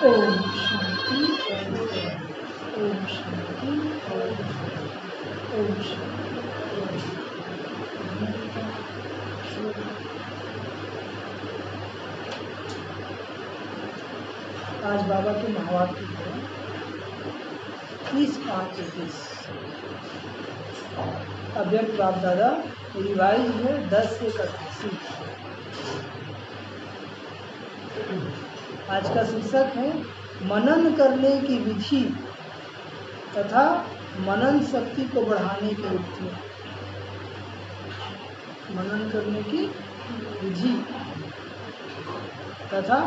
ओम शांति, ओम शांति, ओम शांति। आज बाबा के महावाक्य है 30/5/21। अव्यक्त बाप दादा रिवाइज है 10/1/88। आज का शीर्षक है मनन करने की विधि तथा मनन शक्ति को बढ़ाने की युक्ति। मनन करने की विधि तथा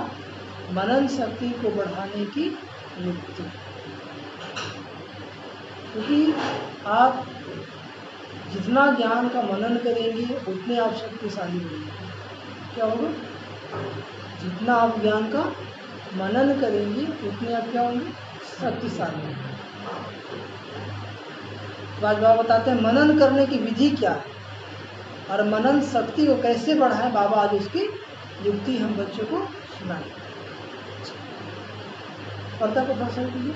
मनन शक्ति को बढ़ाने की युक्ति। क्योंकि आप जितना ज्ञान का मनन करेंगे उतने आप शक्तिशाली बनेंगे। क्या होगा? जितना आप ज्ञान का मनन करेंगे उतने आप क्या होंगे? शक्तिशाली होंगे। बाबा बताते हैं मनन करने की विधि क्या है और मनन शक्ति को कैसे बढ़ाएं। बाबा आज उसकी युक्ति हम बच्चों को सुनाएं। पर्दा को भाषा कीजिए।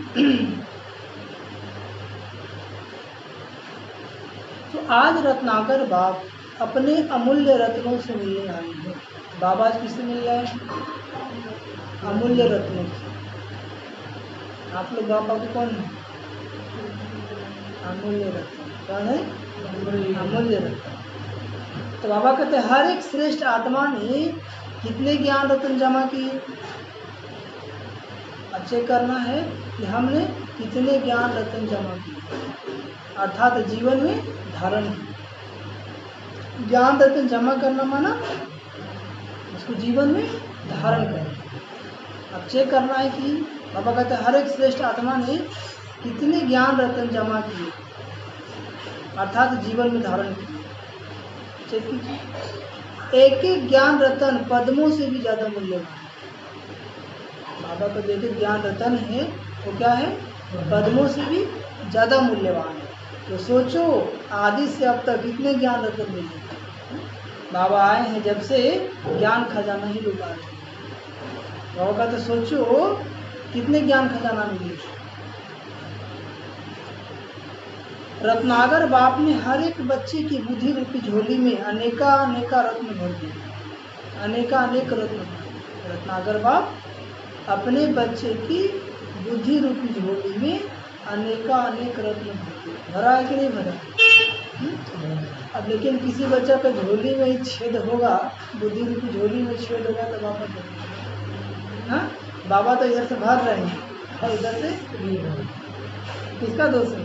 तो आज रत्नाकर बाप अपने अमूल्य रत्नों से मिलने आए हैं। बाबा आज किससे मिल रहे हैं? अमूल्य रत्नों से। आप लोग बाबा को कौन है? अमूल्य रत्न। कौन है? अमूल्य रत्न। तो बाबा कहते हैं हर एक श्रेष्ठ आत्मा ने कितने ज्ञान रत्न जमा किए। अच्छे करना है कि हमने कितने ज्ञान रत्न जमा किए, अर्थात जीवन में धारण किए। ज्ञान रत्न जमा करना माना उसको जीवन में धारण करना। अब चेक करना है कि बाबा कहते हैं हर एक श्रेष्ठ आत्मा ने कितने ज्ञान रत्न जमा किए, अर्थात जीवन में धारण किए। चेक कीजिए। एक एक ज्ञान रत्न पद्मों से भी ज्यादा मूल्यवान है। बाबा को देखे ज्ञान रत्न है वो क्या है? पद्मों से भी ज्यादा मूल्यवान है। तो सोचो आदि से अब तक कितने ज्ञान रत्न मिले। बाबा आए हैं जब से ज्ञान खजाना ही लुटा रहे। बाबा का तो सोचो कितने ज्ञान खजाना मिले। रत्नागर बाप ने हर एक बच्चे की बुद्धि रूपी झोली में अनेका रत्न भर दिए। अनेक रत्न। रत्नागर बाप अपने बच्चे की बुद्धि रूपी झोली में अनेक रत्न भरा है कि नहीं भरा? अब लेकिन किसी बच्चा का झोली में ही छेद होगा, बुद्धि रूपी झोली में छेद होगा तो बाबा हाँ बाबा तो इधर से भर रहे हैं और इधर से किसका दोष है?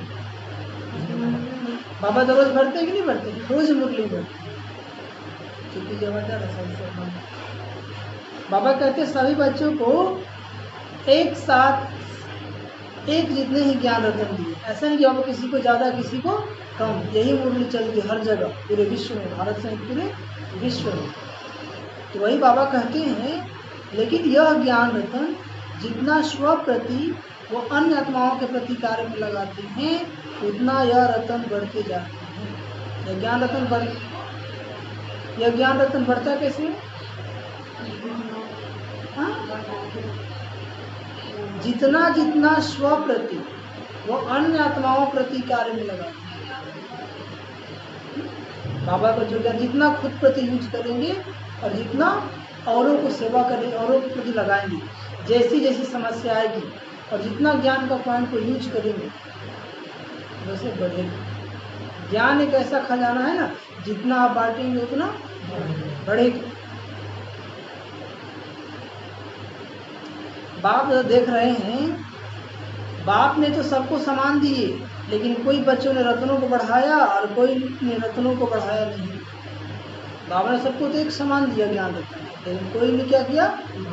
बाबा तो रोज भरते कि नहीं भरते? रोज मुरली भरते। क्योंकि बाबा कहते सभी बच्चों को एक साथ एक जितने ही ज्ञान रत्न दिए। ऐसा नहीं कि बाबा किसी को ज्यादा किसी को कम। यही मुरली चलती है हर जगह, पूरे विश्व में, भारत से पूरे विश्व में। तो वही बाबा कहते हैं लेकिन यह ज्ञान रत्न जितना स्व प्रति वो अन्य आत्माओं के प्रति कार्य में लगाते हैं उतना यह रत्न बढ़ते जाते हैं। यह ज्ञान रत्न बढ़ता कैसे? जितना जितना स्व प्रति वो अन्य आत्माओं प्रति कार्य में लगाते हैं। बाबा को जो ज्ञान जितना खुद प्रति यूज करेंगे और जितना औरों को सेवा करेंगे, औरों के प्रति लगाएंगे, जैसी जैसी समस्या आएगी और जितना ज्ञान का पॉइंट को यूज करेंगे वैसे बढ़ेगा। ज्ञान एक ऐसा खजाना है ना, जितना आप बांटेंगे उतना बढ़ेगा। बाप देख रहे हैं, बाप ने तो सबको समान दिए लेकिन कोई बच्चों ने रत्नों को बढ़ाया और कोई ने रत्नों को बढ़ाया नहीं। बाबा ने सबको तो एक समान दिया ज्ञान रत्न, लेकिन कोई ने क्या किया?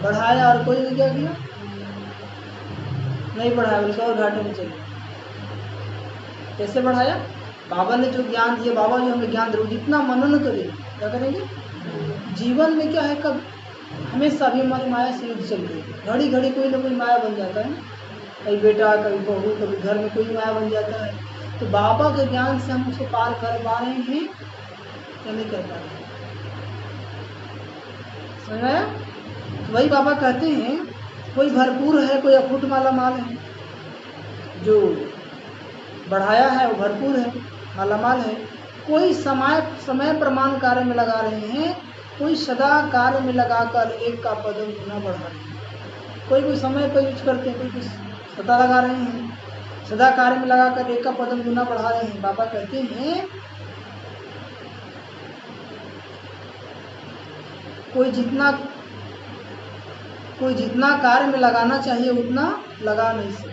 बढ़ाया और कोई ने क्या किया? नहीं बढ़ाया, बल्कि और घाटे में चले। कैसे बढ़ाया? बाबा ने जो ज्ञान दिया, बाबा जो हमें ज्ञान दे जितना मनन करेंगे क्या करेंगे? जीवन में क्या है, कब हमेशा भी हमारी माया से युद्ध चल रही है। घड़ी घड़ी कोई ना कोई माया बन जाता है, कभी बेटा, कभी बहू, कभी घर में कोई माया बन जाता है। तो बाबा के ज्ञान से हम उसको पार कर पा रहे हैं या नहीं कर पा रहे हैं? समझ आया? वही बाबा कहते हैं कोई भरपूर है, कोई अखुट माला माल है। जो बढ़ाया है वो भरपूर है, मालामाल है। कोई समय प्रमाण कार्य में लगा रहे हैं, कोई सदा कार्य में लगाकर एक का पदम गुना बढ़ा रहे हैं। कोई समय पर यूज करते हैं, कोई सदा लगा रहे हैं, सदा कार्य में लगाकर एक का पदम गुना बढ़ा रहे हैं। बाबा कहते हैं कोई जितना कार्य में लगाना चाहिए उतना लगा नहीं सकता,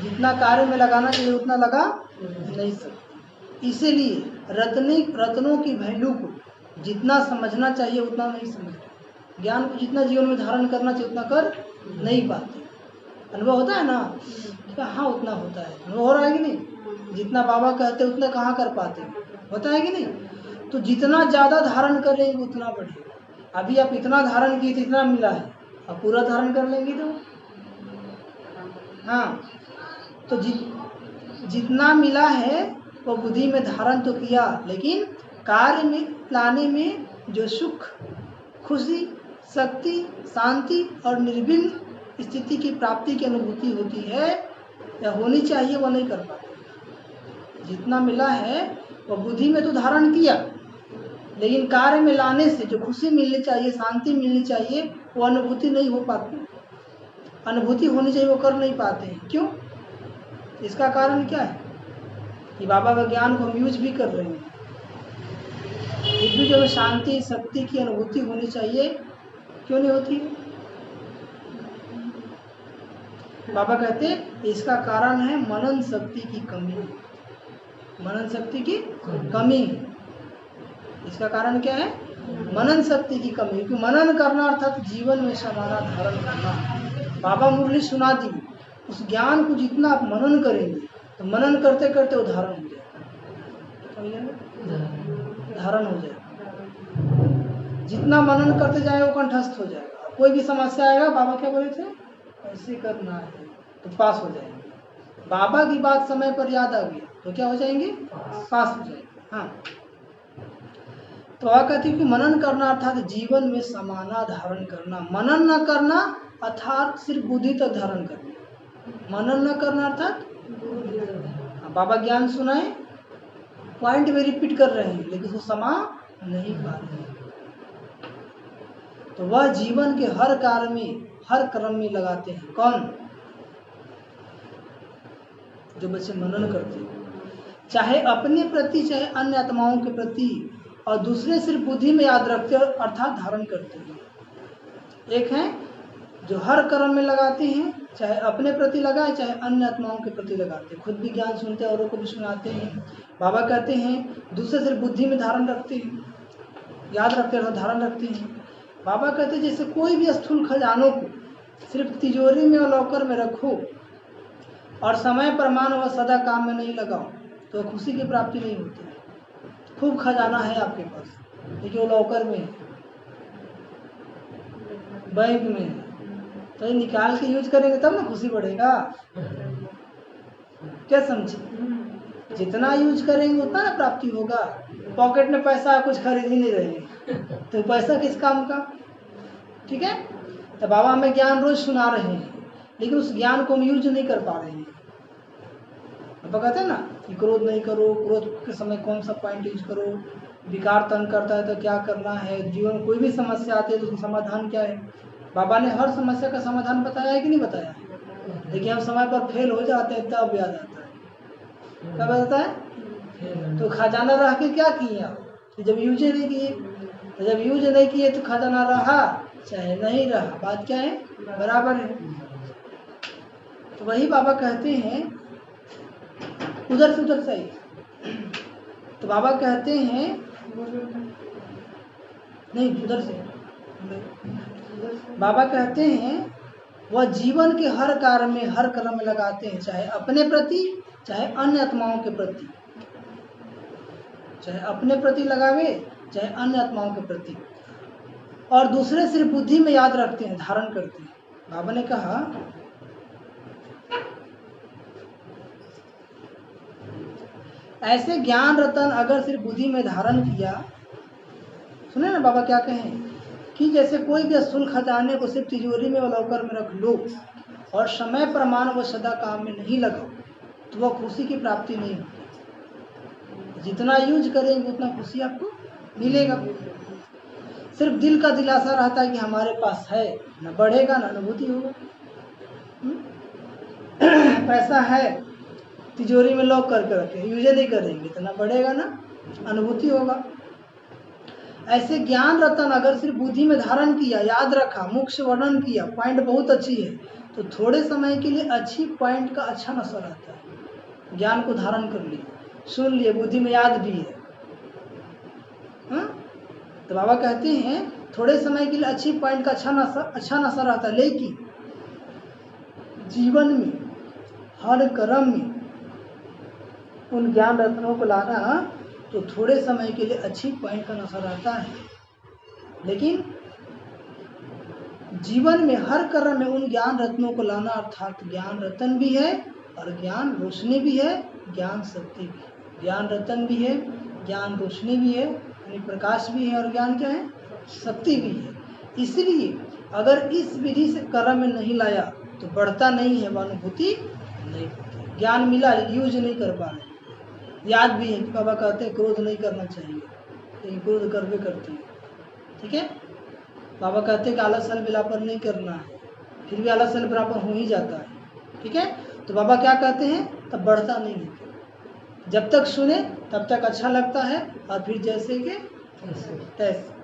जितना कार्य में लगाना चाहिए उतना लगा नहीं सकता। इसीलिए रत्नों की वैल्यू को जितना समझना चाहिए उतना नहीं समझते, ज्ञान को जितना जीवन में धारण करना चाहिए उतना कर नहीं पाते। अनुभव होता है ना, हाँ उतना होता है, अनुभव हो रहा है कि नहीं? जितना बाबा कहते उतना कहाँ कर पाते, होता है कि नहीं? तो जितना ज़्यादा धारण करेंगे उतना बढ़ेगा। अभी आप इतना धारण किए तो इतना मिला है, अब पूरा धारण कर लेंगे तो हाँ, तो जितना मिला है वो बुद्धि में धारण तो किया, लेकिन कार्य में लाने में जो सुख, खुशी, शक्ति, शांति और निर्विघ्न स्थिति की प्राप्ति की अनुभूति होती है या होनी चाहिए, वो नहीं कर पाते। जितना मिला है वो बुद्धि में तो धारण किया, लेकिन कार्य में लाने से जो खुशी मिलनी चाहिए, शांति मिलनी चाहिए, वो अनुभूति नहीं हो पाती। अनुभूति होनी चाहिए वो कर नहीं पाते हैं। क्यों? इसका कारण क्या है कि बाबा का ज्ञान को हम यूज भी कर रहे हैं, फिर भी जो शांति, शक्ति की अनुभूति होनी चाहिए क्यों नहीं होती? बाबा कहते हैं इसका कारण है मनन शक्ति की कमी। मनन शक्ति की कमी, इसका कारण क्या है? मनन शक्ति की कमी। क्योंकि मनन करना अर्थात जीवन में समाना धारण करना। बाबा मुरली सुना दी, उस ज्ञान को जितना आप मनन करेंगे तो मनन करते करते वो धारण हो जाएगा, धारण हो जाएगा। जितना मनन करते जाए वो कंठस्थ हो जाएगा। कोई भी समस्या आएगा, बाबा क्या बोले थे, ऐसे करना है तो पास हो जाएंगे। बाबा की बात समय पर याद आ गई तो क्या हो जाएंगे? पास हो जाएंगे। हाँ, तो वह कहती है कि मनन करना अर्थात जीवन में समाना धारण करना। मनन न करना अर्थात सिर्फ बुद्धि तक धारण करना। मनन न करना अर्थात बाबा ज्ञान सुनाए, पॉइंट में रिपीट कर रहे हैं, लेकिन उसको समा नहीं पा रहे। तो वह जीवन के हर कार्य में, हर कर्म में लगाते हैं। कौन? जो बच्चे मनन करते हैं, चाहे अपने प्रति चाहे अन्य आत्माओं के प्रति, और दूसरे सिर्फ बुद्धि में याद रखते हैं अर्थात धारण करते हैं। एक है जो हर कर्म में लगाते हैं, चाहे अपने प्रति लगाए चाहे अन्य आत्माओं के प्रति लगाते हैं। खुद भी ज्ञान सुनते हैं, औरों को भी सुनाते हैं। बाबा कहते हैं दूसरे सिर्फ बुद्धि में धारण रखते हैं, याद रखते हैं, धारण रखते हैं। बाबा कहते हैं जैसे कोई भी स्थूल खजानों को सिर्फ तिजोरी में और लॉकर में रखो और समय प्रमाण व सदा काम में नहीं लगाओ तो खुशी की प्राप्ति नहीं होती। खूब खजाना है आपके पास, लेकिन वो लॉकर में है, बैंक में है, तो ये निकाल के यूज करेंगे तब ना खुशी बढ़ेगा। क्या समझे? जितना यूज करेंगे उतना ना प्राप्ति होगा। पॉकेट में पैसा कुछ खरीद ही नहीं रहे तो पैसा किस काम का? ठीक है, तो बाबा हमें ज्ञान रोज सुना रहे हैं, लेकिन उस ज्ञान को हम यूज नहीं कर पा रहे हैं। बाबा कहते हैं ना कि क्रोध नहीं करो, क्रोध के समय कौन सा पॉइंट यूज करो, विकार तंग करता है तो क्या करना है, जीवन में कोई भी समस्या आती है तो उसका समाधान क्या है। बाबा ने हर समस्या का समाधान बताया है कि नहीं बताया? लेकिन हम समय पर फेल हो जाते हैं तब याद आता है। कब आता है? तो खजाना रह के क्या किए आप? तो जब यूज नहीं किए, तो जब यूज नहीं किए तो खजाना रहा चाहे नहीं रहा, बात क्या है? बराबर है। तो वही बाबा कहते हैं, उधर से उधर सही। तो बाबा कहते हैं नहीं, उधर से बाबा कहते हैं वह जीवन के हर कार्य में, हर कर्म में लगाते हैं, चाहे अपने प्रति चाहे अन्य आत्माओं के प्रति। चाहे अपने प्रति लगावे चाहे अन्य आत्माओं के प्रति, और दूसरे सिर्फ बुद्धि में याद रखते हैं, धारण करते हैं। बाबा ने कहा ऐसे ज्ञान रतन अगर सिर्फ बुद्धि में धारण किया, सुने ना बाबा क्या कहें, कि जैसे कोई भी स्थूल खजाने को सिर्फ तिजोरी में लॉकर में रख लो और समय प्रमाण वो सदा काम में नहीं लगाओ तो वह खुशी की प्राप्ति नहीं होती। जितना यूज करेंगे उतना खुशी आपको मिलेगा। सिर्फ दिल का दिलासा रहता है कि हमारे पास है, न बढ़ेगा न अनुभूति होगा। पैसा है तिजोरी में लॉक करके रखे, यूज नहीं करेंगे तो ना बढ़ेगा ना अनुभूति होगा। ऐसे ज्ञान रतन अगर सिर्फ बुद्धि में धारण किया, याद रखा, मुख से वर्णन किया, पॉइंट बहुत अच्छी है, तो थोड़े समय के लिए अच्छी पॉइंट का अच्छा नशा रहता है। ज्ञान को धारण कर लिया, सुन लिए, बुद्धि में याद भी है। तो बाबा कहते हैं थोड़े समय के लिए अच्छी पॉइंट का अच्छा नशा रहता है, लेकिन जीवन में हर कर्म में उन ज्ञान रत्नों को लाना तो थोड़े समय के लिए अच्छी पॉइंट का नशा रहता है, लेकिन जीवन में हर कर्म में उन ज्ञान रत्नों को लाना अर्थात ज्ञान रतन भी है और ज्ञान रोशनी भी है, ज्ञान शक्ति भी है। ज्ञान रतन भी है, ज्ञान रोशनी भी है, यानी प्रकाश भी है, और ज्ञान क्या है, शक्ति भी है। इसलिए अगर इस विधि से कर्म में नहीं लाया तो बढ़ता नहीं है, वह अनुभूति नहीं होती। ज्ञान मिला लेकिन यूज नहीं कर पा रहे। याद भी है कि बाबा कहते हैं क्रोध नहीं करना चाहिए, लेकिन क्रोध करवे करते हैं। ठीक है, बाबा कहते हैं कि आलस सल बिलापर नहीं करना है, फिर भी आलस सल बिलापर हो ही जाता है। ठीक है, तो बाबा क्या कहते हैं, तब बढ़ता नहीं है। जब तक सुने तब तक अच्छा लगता है, और फिर जैसे के तैसे।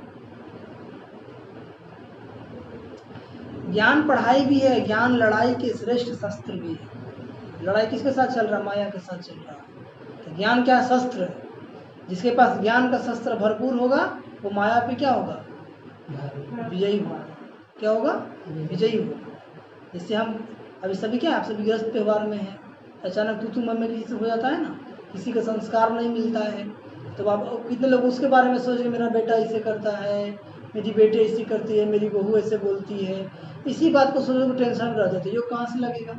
ज्ञान पढ़ाई भी है, ज्ञान लड़ाई के श्रेष्ठ शस्त्र भी है। लड़ाई किसके साथ चल रहा है, माया के साथ चल रहा है। तो ज्ञान क्या शस्त्र है, जिसके पास ज्ञान का शस्त्र भरपूर होगा वो माया पे क्या होगा, विजयी होगा। क्या होगा, विजयी होगा। जैसे हम अभी सभी क्या, आप सभी गृहस्थ त्यौहार में हैं, अचानक तू मम्मी किसी से हो जाता है ना, किसी का संस्कार नहीं मिलता है, तो आप कितने लोग उसके बारे में सोच के मेरा बेटा ऐसे करता है, मेरी बेटी ऐसी करती है, मेरी बहू ऐसे बोलती है, इसी बात को सोच के टेंशन रह जाते, ये कहाँ से लगेगा।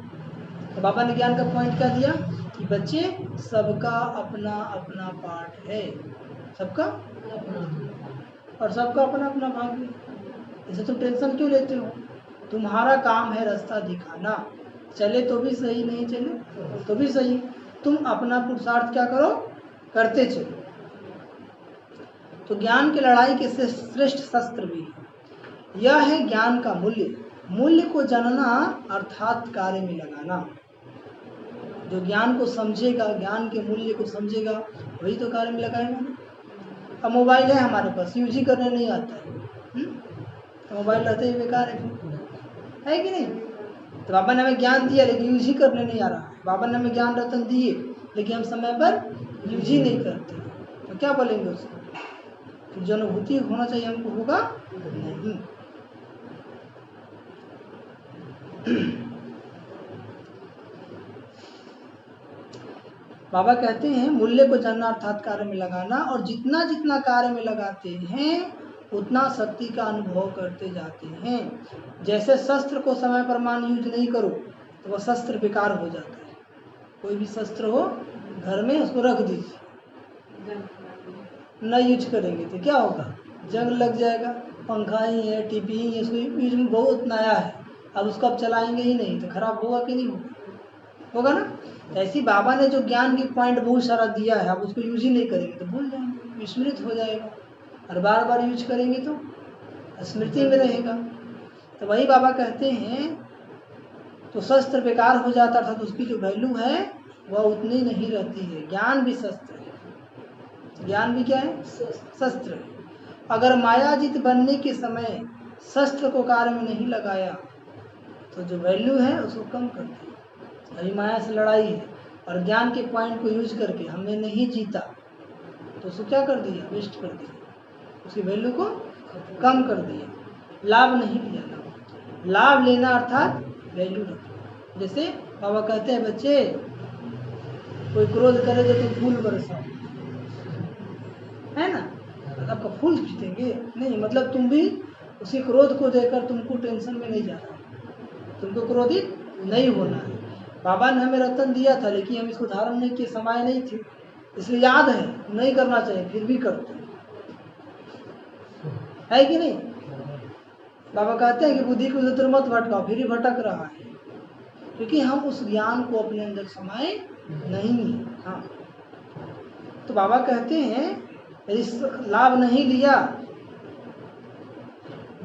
तो बाबा ने ज्ञान का पॉइंट क्या दिया कि बच्चे सबका अपना अपना पार्ट है, सबका और सबका अपना अपना भाग है। इसे तुम टेंशन क्यों लेते हो, तुम्हारा काम है रास्ता दिखाना, चले तो भी सही, नहीं चले तो भी सही, तुम अपना पुरुषार्थ क्या करो, करते चलो। तो ज्ञान की लड़ाई के श्रेष्ठ शस्त्र भी है। यह है ज्ञान का मूल्य, मूल्य को जानना अर्थात कार्य में लगाना। जो ज्ञान को समझेगा, ज्ञान के मूल्य को समझेगा, वही तो कार्य में लगाएगा ना। अब मोबाइल है हमारे पास, यूज ही करने नहीं आता है, तो मोबाइल रहते ही बेकार है कि नहीं। तो बाबा ने हमें ज्ञान दिया लेकिन यूज ही करने नहीं आ रहा है। बाबा ने हमें ज्ञान रतन दिए लेकिन हम समय पर यूज ही नहीं करते, तो क्या बोलेंगे उसको, तो जो अनुभूति होना चाहिए हमको होगा नहीं। बाबा कहते हैं मूल्य को जानना अर्थात कार्य में लगाना, और जितना जितना कार्य में लगाते हैं उतना शक्ति का अनुभव करते जाते हैं। जैसे शस्त्र को समय पर मान यूज नहीं करो तो वह शस्त्र बेकार हो जाता है। कोई भी शस्त्र हो घर में उसको रख दीजिए, न यूज करेंगे तो क्या होगा, जंग लग जाएगा। पंखा ही है, टीवी ही है, उसको यूज में बहुत नया है, अब उसको अब चलाएंगे ही नहीं तो खराब होगा कि नहीं होगा, होगा ना। ऐसी बाबा ने जो ज्ञान की पॉइंट बहुत सारा दिया है, आप उसको यूज ही नहीं करेंगे तो भूल जाएंगे, विस्मृत हो जाएगा, और बार बार यूज करेंगे तो स्मृति में रहेगा। तो वही बाबा कहते हैं तो शस्त्र बेकार हो जाता था, तो उसकी जो वैल्यू है वह उतनी नहीं रहती है। ज्ञान भी शस्त्र है, ज्ञान भी क्या है, शस्त्र है। अगर मायाजित बनने के समय शस्त्र को कार्य में नहीं लगाया तो जो वैल्यू है उसको कम कर दिया। अभी माया से लड़ाई है और ज्ञान के पॉइंट को यूज करके हमने नहीं जीता तो उसको क्या कर दिया, वेस्ट कर दिया, उसकी वैल्यू को कम कर दिया, लाभ नहीं लिया। लाभ लेना अर्थात वैल्यू रखना। जैसे बाबा कहते हैं बच्चे कोई क्रोध करे तो तुम फूल बरसाओ, है ना, आपका फूल खींचेंगे नहीं, मतलब तुम भी उसी क्रोध को देकर तुमको टेंशन में नहीं जाना, तुमको क्रोधित नहीं होना है। बाबा ने हमें रतन दिया था लेकिन हम इसको धारण नहीं किए, समय नहीं थी, इसलिए याद है नहीं करना चाहिए, फिर भी करते है कि नहीं। बाबा कहते हैं कि बुद्धि को उधर मत भटकाओ, फिर ही भटक रहा है, क्योंकि हम उस ज्ञान को अपने अंदर समाये नहीं है। हाँ, तो बाबा कहते हैं यदि लाभ नहीं लिया,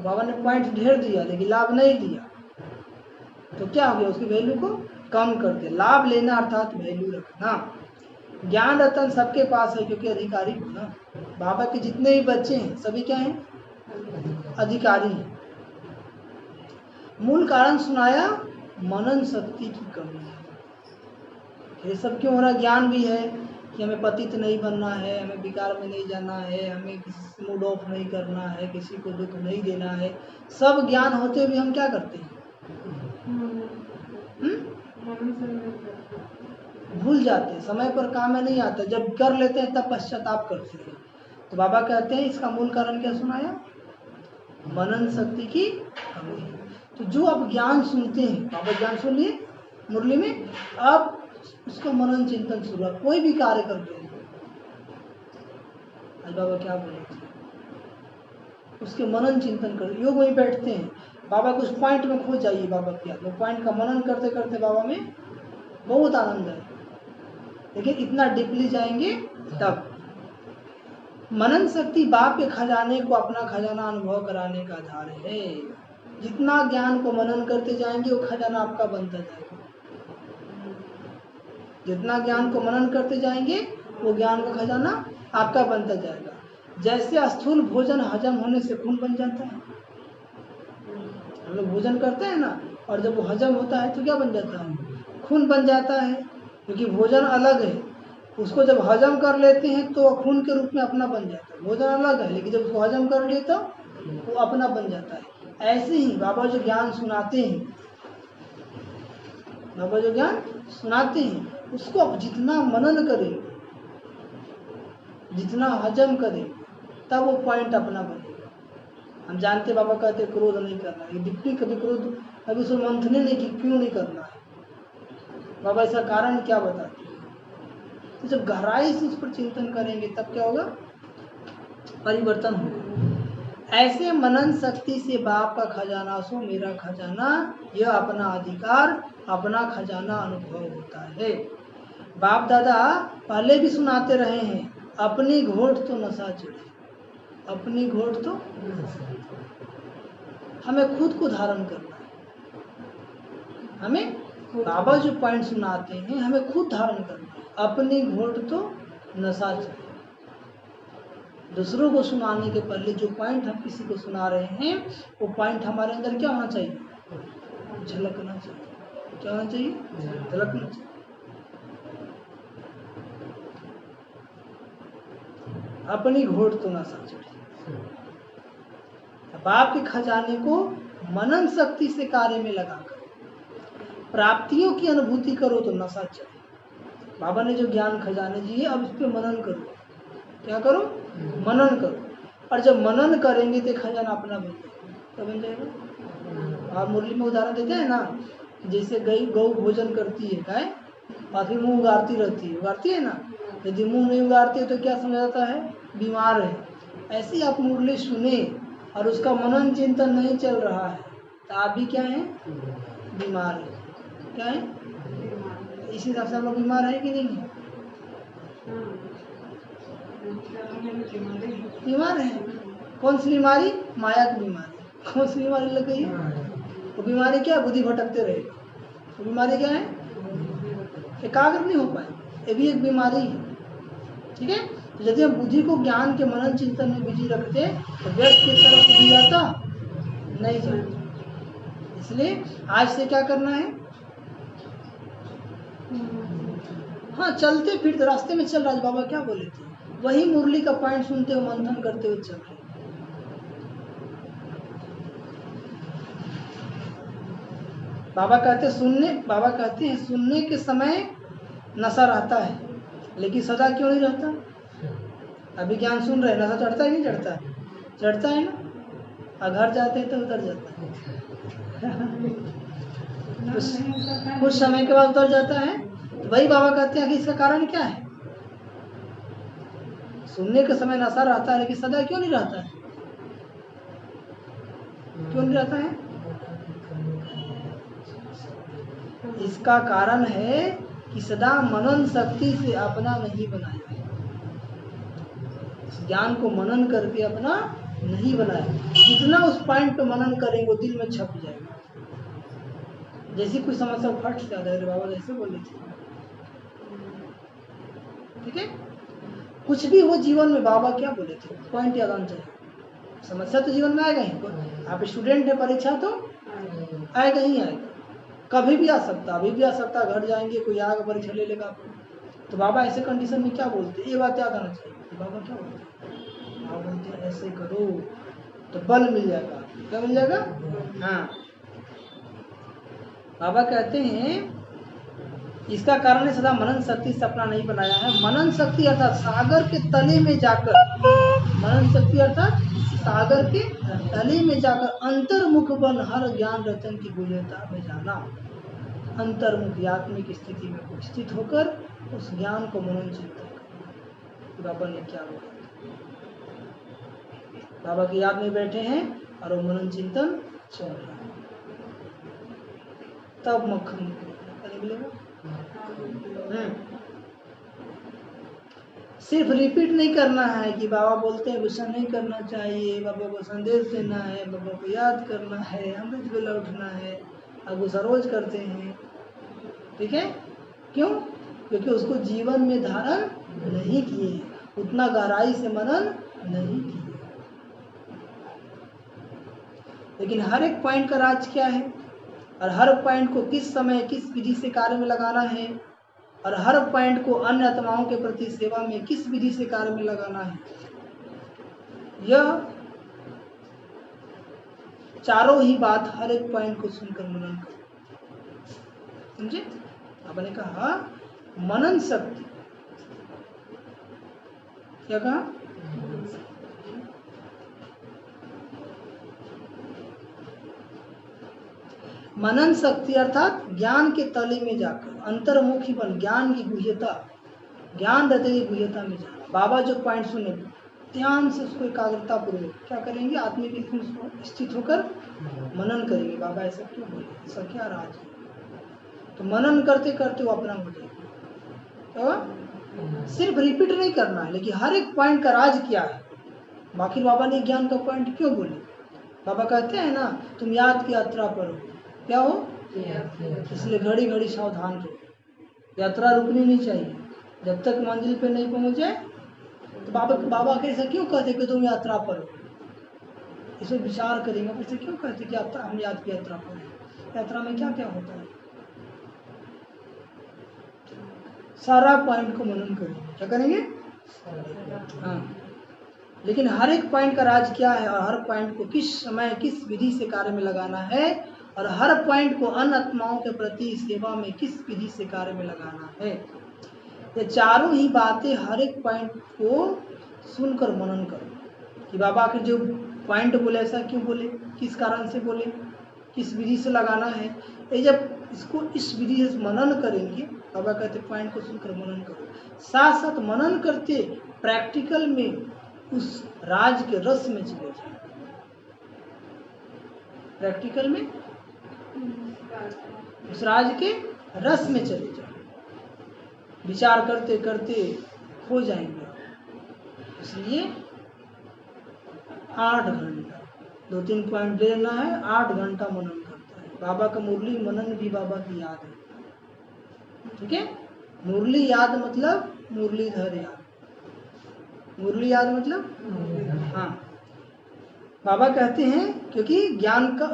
बाबा ने पॉइंट ढेर दिया लेकिन लाभ नहीं लिया, तो क्या हो गया, उसकी वैल्यू को कम कर दे। लाभ लेना अर्थात वैल्यू रखना। ज्ञान रतन सबके पास है क्योंकि अधिकारी हो ना। बाबा के जितने भी बच्चे हैं सभी क्या हैं, अधिकारी हैं। मूल कारण सुनाया, मनन शक्ति की कमी है। ये सब क्यों हो रहा? ज्ञान भी है कि हमें पतित नहीं बनना है, हमें विकार में नहीं जाना है, हमें किसी से मूड ऑफ नहीं करना है, किसी को दुख नहीं देना है। सब ज्ञान होते हुए हम क्या करते हैं? भूल जाते हैं, समय पर काम में नहीं आता, जब कर लेते हैं तब पश्चाताप करते हैं। तो बाबा कहते हैं इसका मूल कारण क्या सुनाया? मनन शक्ति की कमी है। तो जो आप ज्ञान सुनते हैं, बाबा ज्ञान सुन लिए मुरली में, आप उसका मनन चिंतन शुरू, कोई भी कार्य करते हैं। आज बाबा क्या बोले थे, उसके मनन चिंतन कर, योग में बैठते हैं, बाबा को उस पॉइंट में खो जाइए। बाबा क्या, वो पॉइंट का मनन करते करते बाबा में बहुत आनंद है, लेकिन इतना डीपली जाएंगे तब। मनन शक्ति बाप के खजाने को अपना खजाना अनुभव कराने का आधार है। जितना ज्ञान को मनन करते जाएंगे वो खजाना आपका बनता जाएगा। जितना ज्ञान को मनन करते जाएंगे वो ज्ञान का खजाना आपका बनता जाएगा। जैसे स्थूल भोजन हजम होने से खून बन जाता है, हम लोग भोजन करते हैं ना, और जब वो हजम होता है तो क्या बन जाता है? खून बन जाता है, क्योंकि भोजन अलग है। उसको जब हजम कर लेते हैं तो खून के रूप में अपना बन जाता है। भोजन अलग है, लेकिन जब उसको हजम कर लिए तो वो अपना बन जाता है। ऐसे ही बाबा जो ज्ञान सुनाते हैं, बाबा जो ज्ञान सुनाते हैं उसको आप जितना मनन करें, जितना हजम करें, तब वो पॉइंट अपना बनेगा। हम जानते बाबा कहते क्रोध नहीं करना, ये डिप्टी कभी क्रोध अभी उसको मंथने नहीं कि क्यों नहीं करना है। बाबा इसका कारण क्या बताते हैं? तो जब गहराई से उस पर चिंतन करेंगे तब क्या होगा? परिवर्तन होगा। ऐसे मनन शक्ति से बाप का खजाना सो मेरा खजाना, यह अपना अधिकार, अपना खजाना अनुभव होता है। बाप दादा पहले भी सुनाते रहे हैं, अपनी घोट तो नशा चढ़े, अपनी घोट तो हमें खुद को धारण करना है। हमें बाबा जो पॉइंट सुनाते हैं हमें खुद धारण करना है। अपनी घोट तो नशा चढ़े। दूसरों को सुनाने के पहले जो पॉइंट हम किसी को सुना रहे हैं वो पॉइंट हमारे अंदर क्या होना चाहिए? झलकना चाहिए। क्या होना चाहिए? झलकना चाहिए। अपनी घोट तो नशा चढ़े। बाप के खजाने को मनन शक्ति से कार्य में लगाकर प्राप्तियों की अनुभूति करो तो नशा चढ़े। बाबा ने जो ज्ञान खजाने दिए अब इस पे मनन करो। क्या करो? मनन करो। और जब मनन करेंगे तो खजाना अपना बन जाएगा। क्या बन जाएगा? आप मुरली में उदाहरण देते हैं ना, जैसे गौ भोजन करती है गाय और फिर मुँह उगारती रहती है ना। यदि मुँह नहीं उगारती है तो क्या समझा जाता है? बीमार है। ऐसे आप मुरली सुने और उसका मनन चिंतन नहीं चल रहा है तो आप भी क्या है? बीमार है। क्या है? इसी हिसाब से हम लोग बीमार है कि नहीं है? बीमार है। कौन सी बीमारी? माया की बीमारी। कौन सी बीमारी लग गई है? वो बीमारी क्या? बुद्धि भटकते रहेगा। वो बीमारी क्या है? एकाग्र नहीं हो पाए, ये भी एक बीमारी है। ठीक है। तो यदि हम बुद्धि को ज्ञान के मनन चिंतन में बिजी रखते तो व्यर्थ की तरफ बुद्धि जाता नहीं जाता। इसलिए आज से क्या करना है? हाँ, चलते फिरते रास्ते में चल रहा, बाबा क्या बोले थे वही मुरली का पॉइंट सुनते हुए मंथन करते हुए चल रहे। बाबा कहते हैं सुनने के समय नशा रहता है, लेकिन सदा क्यों नहीं रहता? अभी ज्ञान सुन रहे, नशा चढ़ता है नहीं चढ़ता? चढ़ता है ना। घर जाते हैं तो उतर जाता है। कुछ समय के बाद उतर जाता है। तो वही बाबा कहते हैं कि इसका कारण क्या है? सुनने के समय नशा रहता है लेकिन सदा क्यों नहीं रहता है? क्यों नहीं रहता है? इसका कारण है कि सदा मनन शक्ति से अपना नहीं बनाया, ज्ञान को मनन करके अपना नहीं बनाया। जितना उस पॉइंट पे मनन करेंगे वो दिल में छप जाएगा। जैसी कोई समस्या फट से आता है, बाबा जैसे बोले थे, ठीक है। कुछ भी हो जीवन में, बाबा क्या बोले थे, पॉइंट याद आना चाहिए। समस्या तो जीवन में आएगा ही, आप स्टूडेंट है, परीक्षा तो आएगा ही आएगा, कभी भी आ सकता, अभी भी आ सकता, घर जाएंगे कोई आगे परीक्षा ले लेगा आपको। तो बाबा ऐसे कंडीशन में क्या बोलते, ये बात याद आना चाहिए। तो बाबा क्या बोलते, बाबा बोलते ऐसे करो तो बल मिल जाएगा। क्या मिल जाएगा? हाँ, बाबा कहते हैं इसका कारण है सदा मनन शक्ति से अपना नहीं बनाया है। मनन शक्ति अर्थात सागर के तले में जाकर, मनन शक्ति अर्थात सागर के तले में जाकर अंतर्मुख बन हर ज्ञान रतन की गुह्यता में जाना। अंतर्मुख आत्मिक स्थिति में स्थित होकर उस ज्ञान को मनन चिंतन करना। बाबा ने क्या बोला, बाबा की याद में बैठे हैं और वो मनन चिंतन चल रहा है, तब मक्खन निकलेगा। सिर्फ रिपीट नहीं करना है कि बाबा बोलते हैं गुस्सा नहीं करना चाहिए, बाबा को संदेश देना है, बाबा को याद करना है, अमृत वेला उठना है, अब गुस्सा रोज करते हैं, ठीक है। क्यों? क्योंकि उसको जीवन में धारण नहीं किए, उतना गहराई से मनन नहीं किए। लेकिन हर एक पॉइंट का राज क्या है, और हर पॉइंट को किस समय किस विधि से कार्य में लगाना है, और हर पॉइंट को अन्य आत्माओं के प्रति सेवा में किस विधि से कार्य में लगाना है, यह चारों ही बात हर एक पॉइंट को सुनकर मनन करो। समझे? आपने कहा मनन शक्ति, क्या कहा? मनन शक्ति अर्थात ज्ञान के तले में जाकर अंतर्मुखी बन ज्ञान की गुह्यता, ज्ञान रहते की गुह्यता में जाना। बाबा जो पॉइंट सुने ध्यान से उसको एकाग्रता पूर्वक क्या करेंगे, आत्मिक स्थित होकर मनन करेंगे। बाबा ऐसा क्यों बोले, ऐसा क्या राज है? तो मनन करते करते वो अपना हो जाएगा। तो सिर्फ रिपीट नहीं करना है, लेकिन हर एक पॉइंट का राज क्या है। बाकी बाबा ने ज्ञान का पॉइंट क्यों बोले? बाबा कहते हैं ना, तुम याद की यात्रा पर हो, क्या हो, इसलिए घड़ी घड़ी सावधान रहो। यात्रा रुकनी नहीं चाहिए जब तक मंजिल पे नहीं पहुंच जाए। तो बाबा कैसा क्यों कहते कि तुम यात्रा पर हो, इसमें विचार करेंगे। ऐसे क्यों कहते कि यात्रा, हम याद की यात्रा पर हैं, यात्रा में क्या क्या होता है, सारा पॉइंट को मनन करेंगे। क्या करेंगे? हाँ, लेकिन हर एक पॉइंट का राज क्या है, और हर पॉइंट को किस समय किस विधि से कार्य में लगाना है, और हर पॉइंट को अन्य आत्माओं के प्रति सेवा में किस विधि से कार्य में लगाना है। ये चारों ही बातें हर एक पॉइंट को सुनकर मनन करो कि बाबा के जो पॉइंट बोले ऐसा क्यों बोले, किस कारण से बोले, किस विधि से लगाना है। ये जब इसको इस विधि से मनन करेंगे, बाबा कहते पॉइंट को सुनकर मनन करो, साथ साथ मनन करते प्रैक्टिकल में उस राज के रस में चले जाए। प्रैक्टिकल में उस राज के रस में चले जाओ, विचार करते करते हो जाएंगे। इसलिए 8 घंटा 2-3 पॉइंट लेना है, 8 घंटा मनन करता है। बाबा का मुरली मनन भी बाबा की याद है, ठीक है। मुरली याद मतलब मुरलीधर याद, मुरली याद मतलब हाँ। बाबा कहते हैं क्योंकि ज्ञान का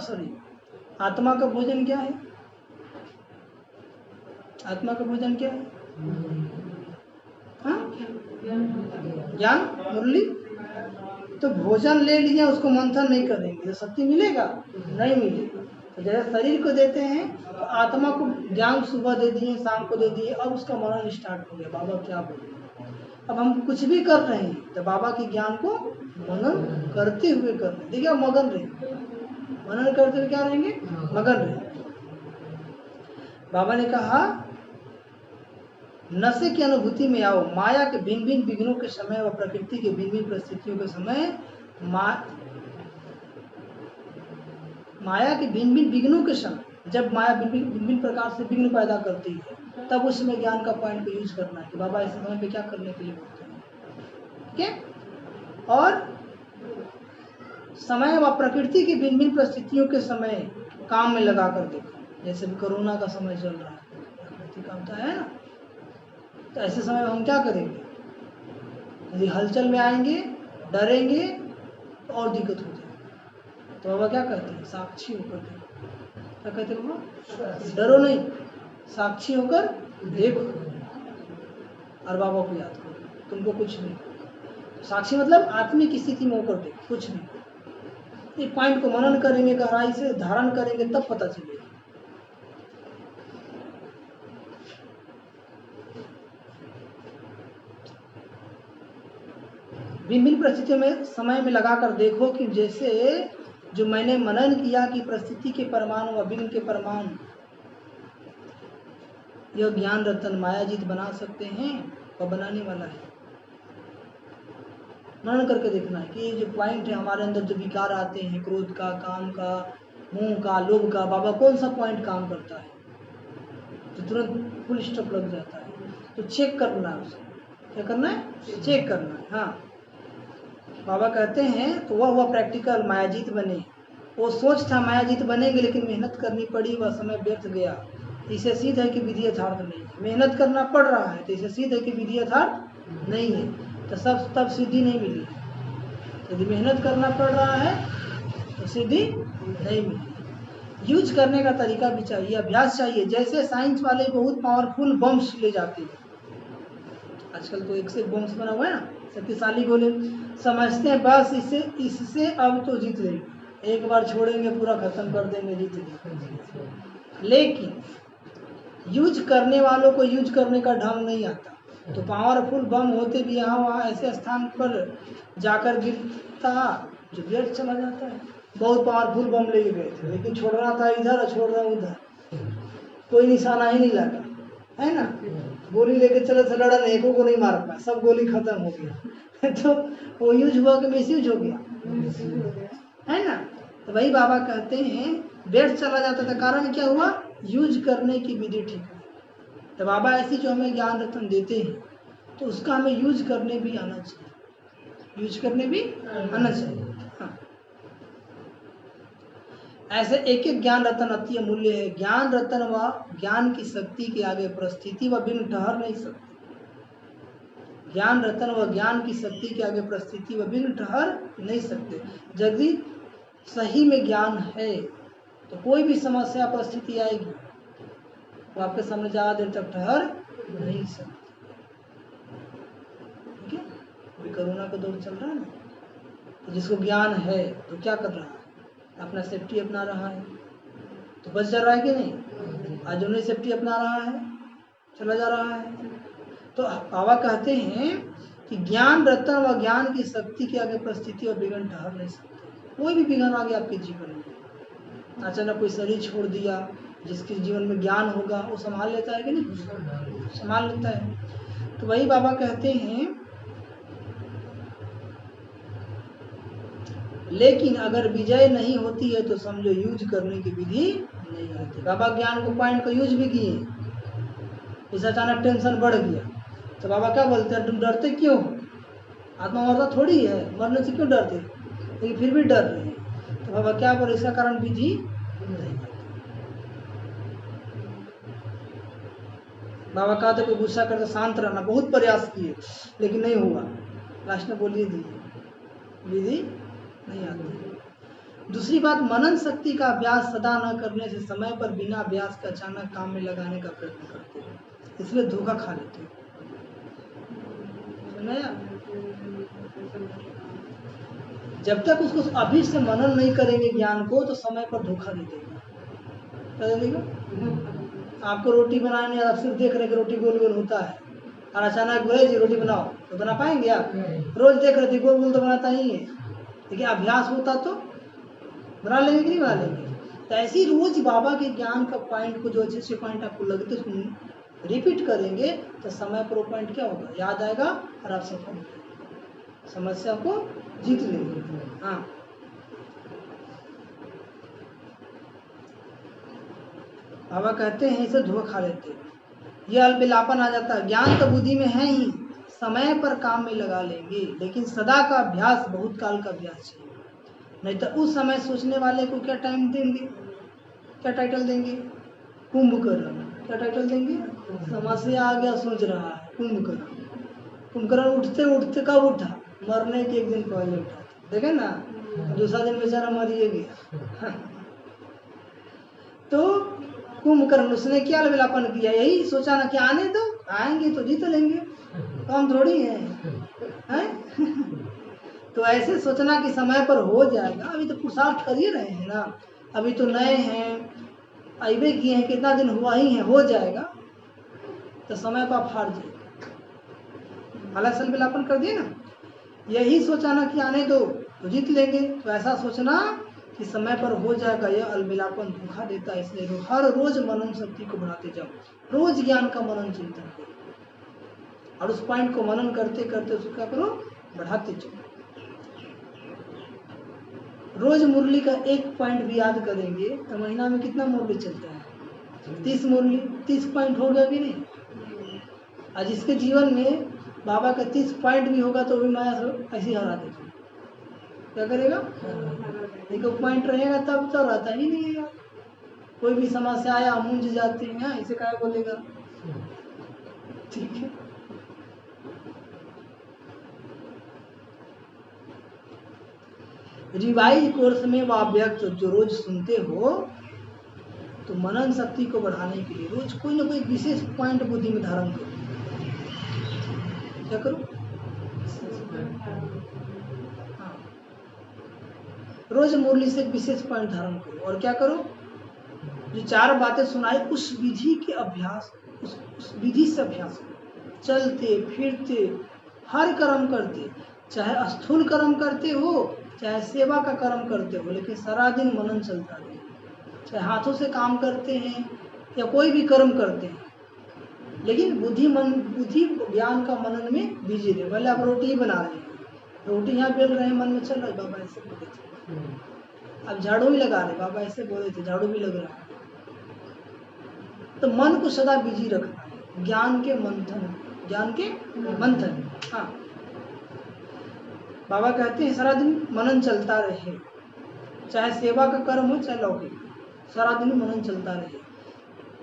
आत्मा का भोजन क्या है, आत्मा का भोजन क्या है, हाँ, ज्ञान मुरली। तो भोजन ले लिया, उसको मंथन नहीं करेंगे तो शक्ति मिलेगा नहीं मिलेगा। तो जैसे शरीर को देते हैं तो आत्मा को ज्ञान सुबह दे दिए, शाम को दे दिए, अब उसका मनन स्टार्ट हो गया। बाबा क्या बोले, अब हम कुछ भी कर रहे हैं तो बाबा के ज्ञान को मनन करते हुए कर रहे हैं। देखिए मगन रहेंगे, मनन करते हुए क्या रहेंगे, मगन रहेंगे। बाबा ने कहा नशे की अनुभूति में आओ, माया के भिन्न भिन्न विघ्नों के समय व प्रकृति के भिन्न भिन्न परिस्थितियों के समय माया के भिन्न भिन्न विघ्नों के समय, जब माया भिन्न भिन्न प्रकार से विघ्न पैदा करती है, तब उसमें ज्ञान का पॉइंट को यूज करना है कि बाबा इस समय पे क्या करने के लिए बोलते हैं। ठीक है। और समय व प्रकृति की भिन्न भिन्न परिस्थितियों के समय काम में लगा कर देखो। जैसे कोरोना का समय चल रहा है, प्रकृति का होता है ना, तो ऐसे समय में हम क्या करेंगे? यदि हलचल में आएंगे, डरेंगे तो और दिक्कत हो जाएगी। तो बाबा क्या कहते हैं? साक्षी होकर देखो। क्या कहते हैं बाबा? डरो नहीं, साक्षी होकर देखो और बाबा को याद करो, तुमको कुछ नहीं। साक्षी मतलब आत्मिक स्थिति में होकर देखो, कुछ नहीं। ये पॉइंट को मनन करेंगे, गहराई से धारण करेंगे, तब पता चलेगा। विभिन्न परिस्थितियों में समय में लगाकर देखो कि जैसे जो मैंने मनन किया कि परिस्थिति के परमाणु व विघ्न के परमाणु यह ज्ञान रतन मायाजीत बना सकते हैं और बनाने वाला है। मनन करके देखना है कि ये जो पॉइंट है हमारे अंदर, जो विकार आते हैं, क्रोध का, काम का, मोह का, लोभ का, बाबा कौन सा पॉइंट काम करता है तो तुरंत फुल स्टॉप लग जाता है। तो चेक करना है उसे। क्या करना है? चेक करना है। हाँ, बाबा कहते हैं तो वह हुआ प्रैक्टिकल, मायाजीत बने। वो सोच था मायाजीत बनेंगे, लेकिन मेहनत करनी पड़ी, वह समय व्यर्थ गया। इसे सिद्ध है कि विधि यथार्थ नहीं है। मेहनत करना पड़ रहा है तो इसे सिद्ध है कि विधि यथार्थ नहीं है, तो सब तब सिद्धि नहीं मिली। यदि मेहनत करना पड़ रहा है तो सिद्धि नहीं मिली। यूज करने का तरीका भी चाहिए, अभ्यास चाहिए। जैसे साइंस वाले बहुत पावरफुल बम्स ले जाते हैं, आजकल तो एक से बम्स बना हुआ है ना, शक्तिशाली गोले, समझते हैं बस इससे अब तो जीत लेंगे, एक बार छोड़ेंगे पूरा खत्म कर देंगे, जीत लेंगे। लेकिन यूज करने वालों को यूज करने का ढंग नहीं आता, तो पावरफुल बम होते भी यहाँ वहाँ ऐसे स्थान पर जाकर गिरता जो व्यर्थ चला जाता है। बहुत पावरफुल बम लेके गए थे, लेकिन छोड़ना था इधर और छोड़ रहा उधर, कोई निशाना ही नहीं लगा, है ना। गोली लेके चले थे, लड़ा नहीं, एको को नहीं मार पाया, सब गोली खत्म हो गया। तो वो यूज हुआ कि मिसयूज हो गया, है ना। तो वही बाबा कहते हैं व्यर्थ चला जाता था, कारण क्या हुआ? यूज करने की विधि ठीक है। तो बाबा ऐसी जो हमें ज्ञान रत्न देते हैं तो उसका हमें यूज करने भी आना चाहिए, यूज करने भी आना चाहिए। हाँ, ऐसे एक एक ज्ञान रत्न अति अमूल्य है। ज्ञान रत्न व ज्ञान की शक्ति के आगे परिस्थिति व बिन ठहर नहीं सकती। ज्ञान रत्न व ज्ञान की शक्ति के आगे परिस्थिति व बिन ठहर नहीं सकते। यदि सही में ज्ञान है तो कोई भी समस्या परिस्थिति आएगी तो आपके सामने ज़्यादा देर तक ठहर नहीं सकती। ठीक है, अभी कोरोना का दौर चल रहा है ना, तो जिसको ज्ञान है तो क्या कर रहा है? अपना सेफ्टी अपना रहा है, तो बच जा रहा है कि नहीं? आज उन्हें सेफ्टी अपना रहा है, चला जा रहा है। तो बाबा कहते हैं कि ज्ञान रत्न व ज्ञान की शक्ति के आगे परिस्थिति और विघ्न ठहर नहीं सकते। कोई भी विघ्न आ गया आपके जीवन में, अचानक कोई शरीर छोड़ दिया, जिसके जीवन में ज्ञान होगा वो संभाल लेता है कि नहीं? संभाल लेता है। तो वही बाबा कहते हैं, लेकिन अगर विजय नहीं होती है तो समझो यूज करने की विधि नहीं आती। बाबा ज्ञान को पॉइंट को यूज भी किए, इस अचानक टेंशन बढ़ गया तो बाबा क्या बोलते हैं? तुम डरते क्यों? आत्मा मरता थोड़ी है, मरने से क्यों डरते? लेकिन फिर भी डर रहे हैं। तो बाबा क्या बोले? इसका कारण विधि नहीं। बाबा कहते कोई गुस्सा करते शांत रहना, बहुत प्रयास किए लेकिन नहीं हुआ, लास्ट में बोलिए दीजिए, विधि नहीं आती। दूसरी बात, मनन शक्ति का अभ्यास सदा न करने से समय पर बिना अभ्यास के अचानक काम में लगाने का प्रयत्न करते हैं, इसलिए धोखा खा लेते हैं। जब तक उसको अभी से मनन नहीं करेंगे ज्ञान को तो समय पर धोखा दे देगा। आपको रोटी बनाने, आप सिर्फ देख रहे कि रोटी गोल गोल होता है और अचानक बोले जी रोटी बनाओ, तो बना पाएंगे आप? रोज देख रहे थे गोल गोल तो बनाता ही है, लेकिन अभ्यास होता तो बना लेंगे कि नहीं बना लेंगे? तो ऐसी रोज बाबा के ज्ञान का पॉइंट को, जो अच्छे अच्छे पॉइंट आपको लगते उसको रिपीट करेंगे तो समय पर वो पॉइंट क्या होगा? याद आएगा और आप सफल हो जाएंगे, समस्या को जीत लेंगे। हाँ, बाबा कहते हैं इसे धोखा खा लेते, यह अल्पलापन आ जाता है। ज्ञान तो बुद्धि में है ही, समय पर काम में लगा लेंगे, लेकिन सदा का अभ्यास, बहुत काल का अभ्यास चाहिए। नहीं तो उस समय सोचने वाले को क्या टाइम देंगे, क्या टाइटल देंगे? कुंभकर्ण। क्या टाइटल देंगे? समस्या आ गया सोच रहा है, कुंभकर्ण। कुंभकर्ण उठते उठते कब उठा? मरने के एक दिन पहले उठा, देखे ना, दूसरा दिन बेचारा मरिए गया। तो कुंभकर्ण उसने क्या विलापन किया? यही सोचा ना कि आने दो, आएंगे तो जीत लेंगे, काम थोड़ी है? तो ऐसे सोचना कि समय पर हो जाएगा। अभी तो पुरुषार्थ कर ही रहे हैं ना, अभी तो नए हैं, अबे किए हैं, कितना दिन हुआ ही है, हो जाएगा। तो समय पर आप हार जाएगा, हालांकि विलापन कर दिए ना। यही सोचा ना कि आने दो तो जीत लेंगे, तो ऐसा सोचना कि समय पर हो जाएगा, यह अलविलापन धोखा देता है। इसलिए हर रोज मनन शक्ति को बढ़ाते जाओ, रोज ज्ञान का मनन चिंतन करो, और उस पॉइंट को मनन करते करते उसको क्या करो? बढ़ाते जाओ। रोज मुरली का एक पॉइंट भी याद करेंगे तो महीना में कितना मुरली चलता है? 30 मुरली, 30 पॉइंट हो गया कि नहीं? आज जिसके जीवन में बाबा का 30 पॉइंट भी होगा तो भी माया ऐसी हरा देगा। क्या करेगा? एक पॉइंट रहेगा तब तो रहता ही नहीं है। कोई भी समस्या आया मूंझ जाते हैं, इसे क्या बोलेगा? ठीक है। रिवाइज कोर्स में वो अभ्यक्त जो रोज सुनते हो, तो मनन शक्ति को बढ़ाने के लिए रोज कोई ना कोई विशेष पॉइंट बुद्धि में धारण करो। क्या करो? हाँ, रोज मुरली से विशेष पॉइंट धारण करो, और क्या करो? जो 4 बातें सुनाई उस विधि के अभ्यास, उस विधि से अभ्यास करो। चलते फिरते हर कर्म करते, चाहे स्थूल कर्म करते हो चाहे सेवा का कर्म करते हो, लेकिन सारा दिन मनन चलता रहे। चाहे हाथों से काम करते हैं या कोई भी कर्म करते हैं, लेकिन बुद्धि ज्ञान का मनन में बिजी रहे। भले आप रोटी ही बना रहे हैं, रोटी यहाँ बेल रहे हैं, मन में चल रहा है बाबा ऐसे बोले थे, अब झाड़ू भी लगा रहे बाबा ऐसे बोले थे, झाड़ू भी लग रहा है। तो मन को सदा बिजी रखना है, ज्ञान के मंथन, ज्ञान के मंथन। हाँ, बाबा कहते हैं सारा दिन मनन चलता रहे, चाहे सेवा का कर्म हो चाहे लौकिक, सारा दिन मनन चलता रहे।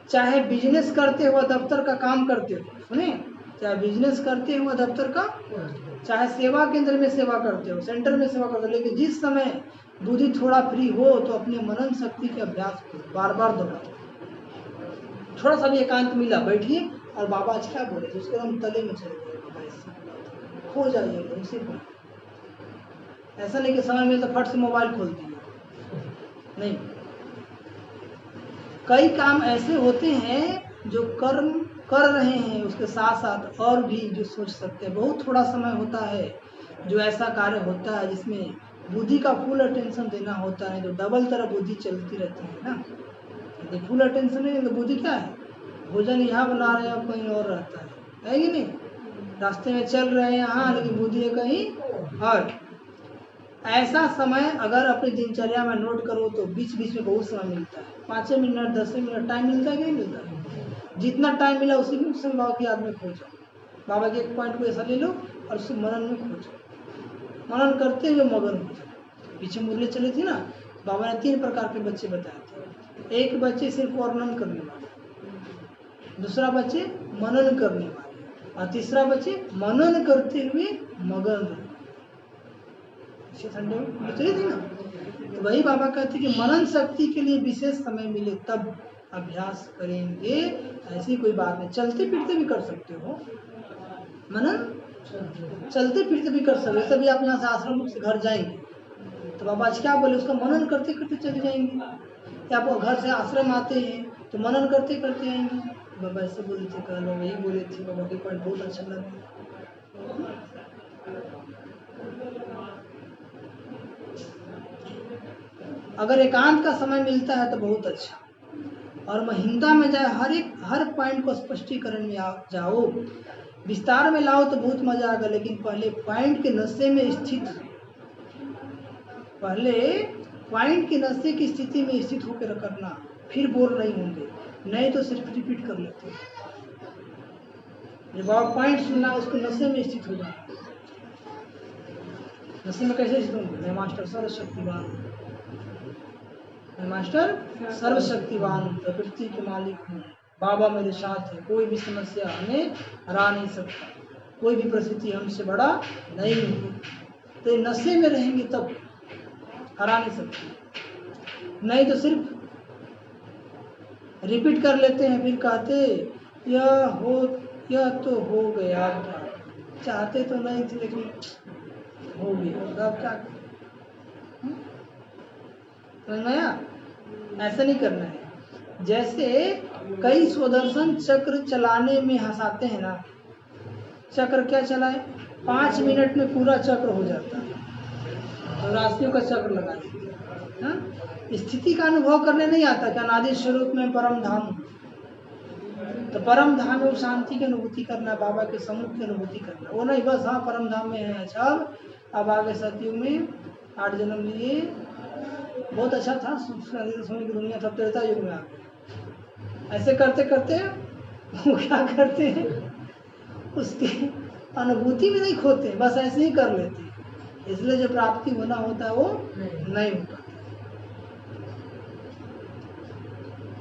चाहे बिजनेस करते हो दफ्तर का काम करते हो, सुने, चाहे बिजनेस करते हो दफ्तर का, चाहे सेवा केंद्र में सेवा करते हो, सेंटर में सेवा करते हो, लेकिन जिस समय बुद्धि थोड़ा फ्री हो तो अपने मनन शक्ति के अभ्यास को बार बार दोहराओ। थोड़ा सा भी एकांत मिला, बैठिए और बाबा आज क्या बोले तो उसके हम तले में चले गए, बाबा इससे हो जाइए उसी पर। ऐसा नहीं कि समय में तो फट से मोबाइल खोल दिया, नहीं। कई काम ऐसे होते हैं जो कर्म कर रहे हैं, उसके साथ साथ और भी जो सोच सकते हैं। बहुत थोड़ा समय होता है जो ऐसा कार्य होता है जिसमें बुद्धि का फुल अटेंशन देना होता है, तो डबल तरह बुद्धि चलती रहती है ना। यदि फुल अटेंशन है तो बुद्धि क्या है? भोजन यहाँ बना रहे हैं कहीं और रहता है कि नहीं? रास्ते में चल रहे हैं यहाँ, लेकिन बुद्धि है कहीं और। ऐसा समय अगर अपनी दिनचर्या में नोट करो तो बीच बीच में बहुत समय मिलता है, 5 मिनट 10 मिनट टाइम मिलता है कि नहीं मिलता है? जितना टाइम मिला उसी में बाबा की याद में खो जाओ। बाबा के एक पॉइंट को ऐसा ले लो और उससे मनन में खो जाओ, मनन करते हुए मगन हो जाओ। पीछे मुरली चली थी ना, बाबा ने 3 प्रकार के बच्चे बताए थे। एक बच्चे सिर्फ वर्णन करने वाले, दूसरा बच्चे मनन करने वाले, और तीसरा बच्चे मनन करते हुए मगन रहे। ठंडे में चली थी ना, तो वही बाबा कहते कि मनन शक्ति के लिए विशेष समय मिले तब अभ्यास करेंगे, ऐसी कोई बात नहीं। चलते फिरते भी कर सकते हो मनन, चलते फिरते भी कर सकते। तभी आप यहाँ से आश्रम से घर जाएंगे तो बाबा आज क्या बोले, उसका मनन करते करते चले जाएंगे। या आप घर से आश्रम आते हैं तो मनन करते करते आएंगे। बाबा ऐसे बोले थे, कल वही बोले थे, बाबा के पॉइंट बहुत अच्छा लगा। अगर एकांत का समय मिलता है तो बहुत अच्छा, और महीनता में जाए हर पॉइंट को स्पष्टीकरण में जाओ, विस्तार में लाओ तो बहुत मजा आएगा। लेकिन पहले पॉइंट के नशे में स्थित, पहले पॉइंट के नशे की स्थिति में स्थित होकर करना, फिर बोर नहीं होंगे। नहीं तो सिर्फ रिपीट कर लेते हैं। जब आप पॉइंट सुनना उसको नशे में स्थित हो जाए। नशे में कैसे स्थित होंगे? मैं मास्टर सर्वशक्तिवान, मैं मास्टर सर्वशक्तिवान प्रकृति के मालिक हूँ, बाबा मेरे साथ है, कोई भी समस्या हमें हरा नहीं सकता, कोई भी परिस्थिति हमसे बड़ा नहीं है। तो नशे में रहेंगे तब हरा नहीं सकते, नहीं तो सिर्फ रिपीट कर लेते हैं, फिर कहते यह तो हो गया, क्या चाहते तो नहीं थे लेकिन हो गया, अब क्या समझ में आया? ऐसा नहीं करना है। जैसे कई स्वदर्शन चक्र चलाने में हंसाते हैं ना, चक्र क्या चलाए, 5 मिनट में पूरा चक्र हो जाता है, तो राशियों का चक्र लगा देते। स्थिति का अनुभव करने नहीं आता कि अनादि स्वरूप में परम धाम, तो परम धाम में शांति की अनुभूति करना, बाबा के सम्मुख की अनुभूति करना, वो नहीं बस हाँ परम धाम में है। अच्छा अब आगे सतयुग में 8 जन्म लिए, बहुत अच्छा था, सोने की दुनिया था, त्रेता युग में आ गए। ऐसे करते करते वो क्या करते हैं, उसकी अनुभूति में नहीं खोते, बस ऐसे ही कर लेते हैं, इसलिए जो प्राप्ति होना होता है वो नहीं होता।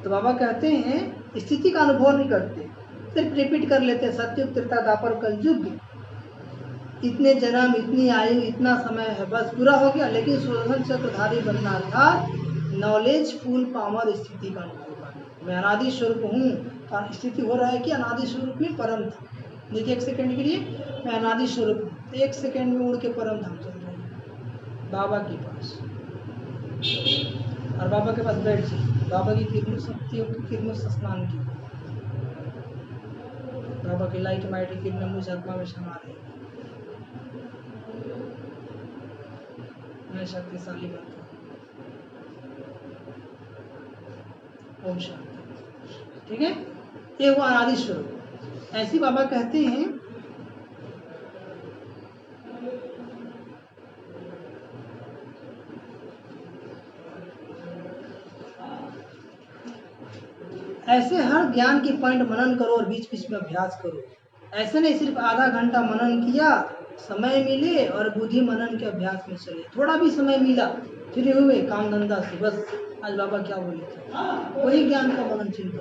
तो बाबा कहते हैं स्थिति का अनुभव नहीं करते, सिर्फ रिपीट कर लेते हैं, सतयुग त्रेता द्वापर कलयुग, इतने जन्म, इतनी आयु, इतना समय है, बस पूरा हो गया। लेकिन सुदर्शन चक्रधारी बनना अर्थात नॉलेज फुल पावर स्थिति का अनुभव करना। मैं अनादि स्वरूप हूँ, स्थिति हो रहा है कि अनादि स्वरूप में परम था। देखिए 1 सेकंड के लिए मैं अनादि स्वरूप हूँ, 1 सेकंड में उड़ के परम धाम चल रही है बाबा के पास, और बाबा के पास बैठ जाए, बाबा की किरणों शक्तियों की किरणों से स्नान की, बाबा की लाइट माइट किरणें मुझ आत्मा में समा रही, मैं शक्तिशाली बनता हूँ। ओम शांति। ठीक है, ये वो अनादि स्वरूप। ऐसी बाबा कहते हैं ऐसे हर ज्ञान की पॉइंट मनन करो और बीच बीच में अभ्यास करो। ऐसे नहीं सिर्फ आधा घंटा मनन किया, समय मिले और बुद्धि मनन के अभ्यास में चले, थोड़ा भी समय मिला फ्री हुए काम धंधा से, बस आज बाबा क्या बोले थे वही ज्ञान का मनन चिंतन।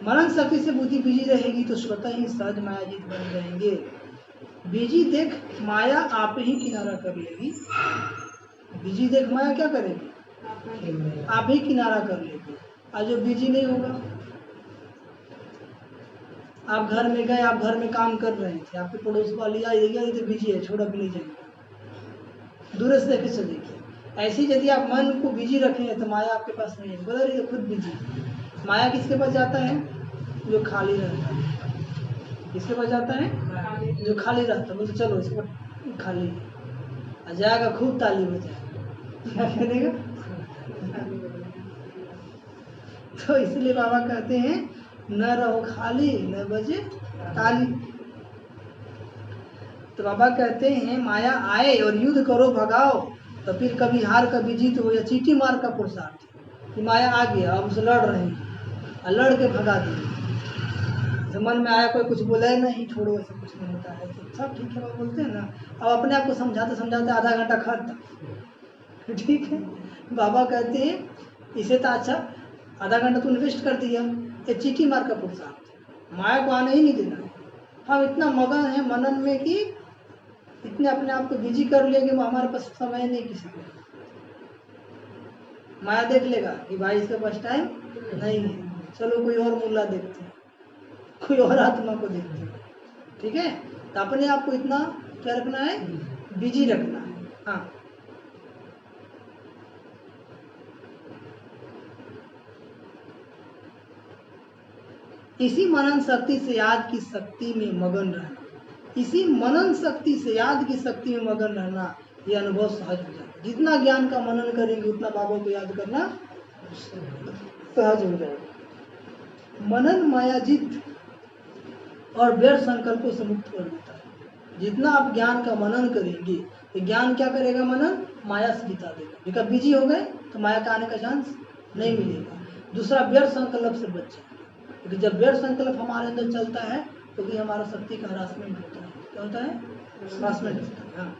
मनन शक्ति से बुद्धि बिजी रहेगी तो स्वतः ही सहज मायाजीत बन जाएंगे। बिजी देख माया आप ही किनारा कर लेगी, बिजी देख माया क्या करेगी, आप ही किनारा कर लेगी। आज जो बिजी नहीं होगा, आप घर में गए, आप घर में काम कर रहे थे, आपके पड़ोस वाली आई तो बिजी है, छोड़ा भी नहीं जाएगा, दूर से देखे चलेगी। ऐसे यदि आप मन को बिजी रखेंगे तो माया आपके पास नहीं है, बोला रही खुद बिजी। माया किसके पास जाता है, जो खाली रहता है। किसके पास जाता है, जो खाली रहता है, बोलते चलो इसके पास खाली है, जाएगा खूब ताली बजाएगा, क्या करेगा। तो इसलिए बाबा कहते हैं न रहो खाली न बजे ताली। तो बाबा कहते हैं माया आए और युद्ध करो भगाओ, तो फिर कभी हार कभी जीत हो या चीटी मार का पुरुषार्थ कि माया आ गया अब उसे लड़ रहे हैं और लड़ के भगा दिए। तो मन में आया कोई कुछ बोला है नहीं, छोड़ो ऐसा कुछ नहीं होता है, तो सब ठीक है वो बोलते हैं ना। अब अपने आप को समझाते समझाते आधा घंटा खत्म, ठीक है। बाबा कहते हैं इसे तो अच्छा आधा घंटा तू इन्वेस्ट कर दिया, ये चीटी मार का पुरुषार्थ, माया को आने ही नहीं देना। हम इतना मगन है मनन में कि इतने अपने आप को बिजी कर लिए कि हमारे पास समय नहीं किसी को। माया देख लेगा कि भाई इसके पास टाइम नहीं है, चलो कोई और मुल्ला देखते हैं, कोई और आत्मा को देखते हैं, ठीक है। तो अपने आप को इतना क्या रखना है, बिजी रखना है। हाँ, इसी मनन शक्ति से याद की शक्ति में मगन रहना, इसी मनन शक्ति से याद की शक्ति में मगन रहना, ये अनुभव सहज हो जाएगा। जितना ज्ञान का मनन करेंगे उतना बाबा को याद करना सहज हो जाएगा। मनन मायाजीत और व्यर्थ संकल्पों से मुक्त कर देता है। जितना आप ज्ञान का मनन करेंगे तो ज्ञान क्या करेगा, मनन माया से जिता देगा। बिजी हो गए तो माया का आने का चांस नहीं मिलेगा। दूसरा, व्यर्थ संकल्प से बच जाए, क्योंकि जब व्यर्थ संकल्प हमारे अंदर चलता है तो भी हमारा शक्ति का हरासमेंट होता है। क्या होता है? हरासमेंट होता है। हाँ।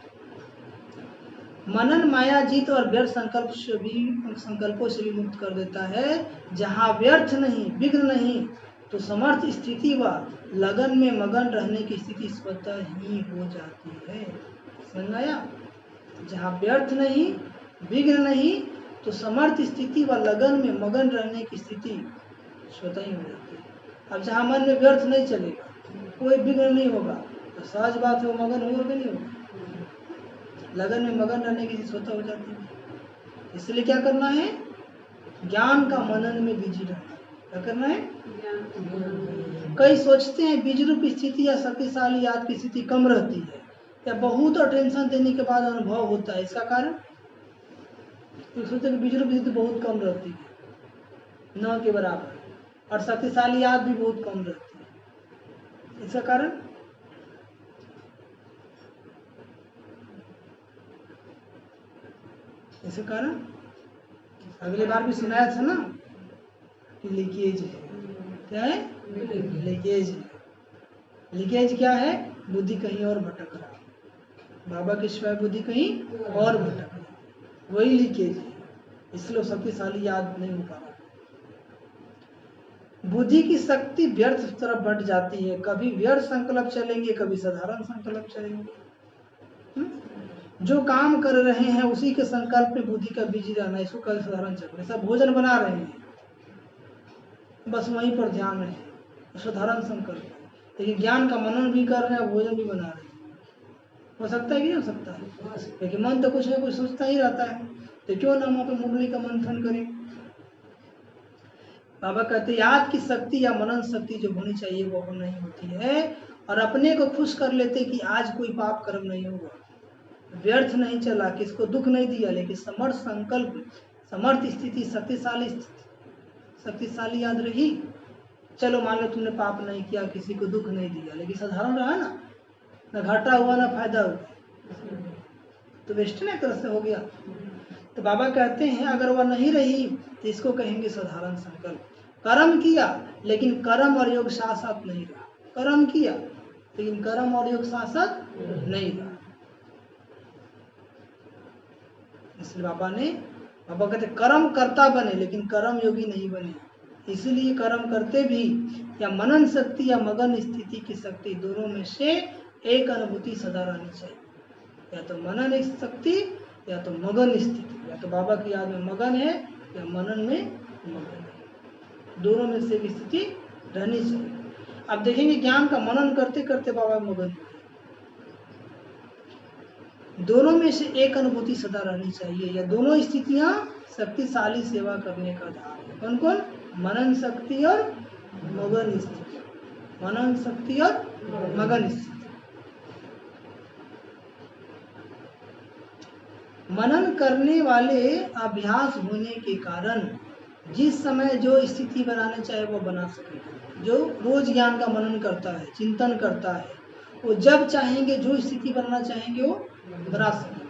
मनन माया जीत और व्यर्थ संकल्पों से भी मुक्त कर देता है। जहाँ व्यर्थ नहीं, विघ्न नहीं, तो समर्थ स्थिति व लगन में मगन रहने की स्थिति स्वतः ही हो जाती है। समझ आया? जहाँ व्यर्थ नहीं, विघ्न नहीं, तो समर्थ स्थिति व लगन में मगन रहने की स्थिति स्वतः ही हो जाती है। अब जहाँ मन में व्यर्थ नहीं चलेगा, कोई विघ्न नहीं होगा, तो सहज बात है वो मगन होगा कि नहीं होगा? लगन में मगन रहने की स्वतः हो जाती है। इसलिए क्या करना है? ज्ञान का मनन में बिजी रहना। क्या करना है? कई सोचते हैं बीज रूप स्थिति या शक्तिशाली याद की स्थिति कम रहती है या बहुत टेंशन देने के बाद अनुभव होता है। इसका कारण तो सोचते हैं कि बीज रूप स्थिति बहुत कम रहती है, न के बराबर, और शक्तिशाली याद भी बहुत कम रहती है। इसका कारण अगले बार भी सुनाया था ना कि लीकेज है। क्या है? लीकेज है। लीकेज क्या है? बुद्धि कहीं और भटक रहा है, बाबा के सिवाय बुद्धि कहीं और भटक रहा है, वही लीकेज है। इसलिए शक्तिशाली याद नहीं हो पा रहा। बुद्धि की शक्ति व्यर्थ तरफ बढ़ जाती है। कभी व्यर्थ संकल्प चलेंगे, कभी साधारण संकल्प चलेंगे। जो काम कर रहे हैं उसी के संकल्प में बुद्धि का बिजी रहना, इसको कल साधारण चक्र। सब भोजन बना रहे हैं, बस वहीं पर ध्यान है, साधारण संकल्प। लेकिन ज्ञान का मनन भी कर रहे हैं, भोजन भी बना रहे हैं। हो सकता है कि नहीं हो सकता है? लेकिन मन तो कुछ ना कुछ सोचता ही रहता है, तो क्यों ना वहां पर मुरली का मंथन करें। बाबा कहते याद की शक्ति या मनन शक्ति जो होनी चाहिए वो नहीं होती है, और अपने को खुश कर लेते कि आज कोई पाप कर्म नहीं होगा, व्यर्थ नहीं चला, किसको दुख नहीं दिया, लेकिन समर्थ संकल्प, समर्थ स्थिति, शक्तिशाली याद रही। चलो मान लो तुमने पाप नहीं किया, किसी को दुख नहीं दिया, लेकिन साधारण रहा ना घाटा हुआ ना फायदा हुआ, तो वेस्ट ना एक तरह से हो गया। तो बाबा कहते हैं अगर वह नहीं रही तो इसको कहेंगे साधारण संकल्प। कर्म किया लेकिन कर्म और योग साथ साथ नहीं रहा, कर्म किया लेकिन कर्म और योग साथ साथ नहीं रहा। इसलिए बाबा कहते कर्म करता बने लेकिन कर्म योगी नहीं बने। इसीलिए कर्म करते भी या मनन शक्ति या मगन स्थिति की शक्ति, दोनों में से एक अनुभूति सदा रहनी चाहिए, या तो मनन शक्ति या तो मगन स्थिति, या तो बाबा की याद में मगन है या मनन में मगन है, दोनों में से एक स्थिति रहनी चाहिए। अब देखेंगे ज्ञान का मनन करते करते बाबा मगन, दोनों में से एक अनुभूति सदा रहनी चाहिए, या दोनों स्थितियां शक्तिशाली सेवा करने का धार है। कौन कौन? मनन शक्ति और मगन स्थिति, मनन शक्ति और मगन स्थिति। मनन करने वाले अभ्यास होने के कारण जिस समय जो स्थिति बनाने चाहे वो बना सके। जो रोज ज्ञान का मनन करता है, चिंतन करता है, वो जब चाहेंगे जो स्थिति बनाना चाहेंगे वो बना सकेंगे।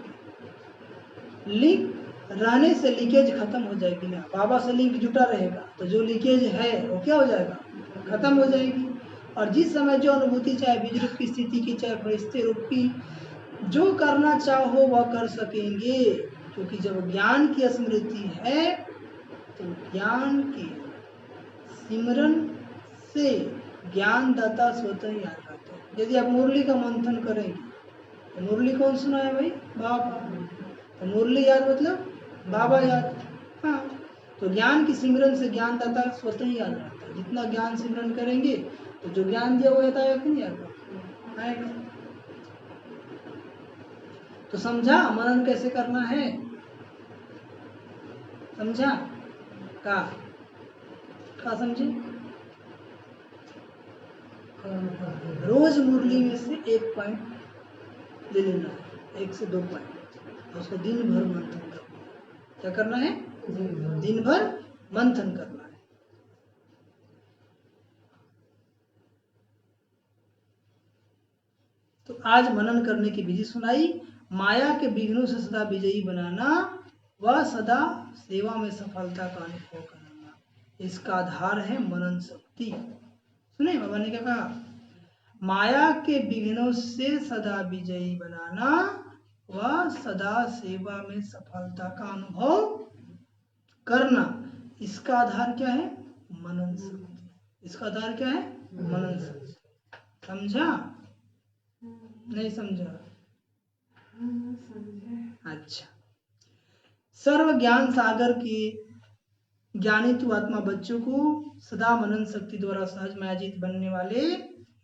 लिंक रहने से लीकेज खत्म हो जाएगी ना, बाबा से लिंक जुटा रहेगा तो जो लीकेज है वो क्या हो जाएगा? खत्म हो जाएगी। और जिस समय जो अनुभूति, चाहे बीज रूप की स्थिति की, चाहे फरिश्ते रूप की, जो करना चाहो वह कर सकेंगे, क्योंकि जब ज्ञान की स्मृति है तो ज्ञान के सिमरन से ज्ञानदाता स्वतः ही आ जाता है। यदि आप मुरली का मंथन करेंगे तो मुरली कौन सुना है भाई? बाबा। तो मुरली याद मतलब बाबा याद। हाँ, तो ज्ञान की सिमरन से ज्ञानदाता स्वतः ही आ जाता है। जितना ज्ञान सिमरन करेंगे तो जो ज्ञान दिया वो आता है कि नहीं आता? आएगा। तो समझा मनन कैसे करना है? समझा? का समझे? रोज मुरली में से एक पॉइंट ले लेना है, 1 से 2 पॉइंट, उसको दिन भर मंथन करना है। क्या करना है? दिन भर मंथन करना है। तो आज मनन करने की विधि सुनाई। माया के विघ्नों से सदा विजयी बनाना वह सदा सेवा में सफलता का अनुभव कराना। इसका आधार है मनन शक्ति। सुने बाबा ने क्या कहा, माया के विघ्नों से सदा विजयी बनाना, वह सदा सेवा में सफलता का अनुभव करना। इसका आधार क्या है, मनन शक्ति। इसका आधार क्या है, मनन शक्ति। समझा नहीं समझा? अच्छा, सर्व ज्ञान सागर की ज्ञानी तु आत्मा बच्चों को सदा मनन शक्ति द्वारा सहज मायाजीत बनने वाले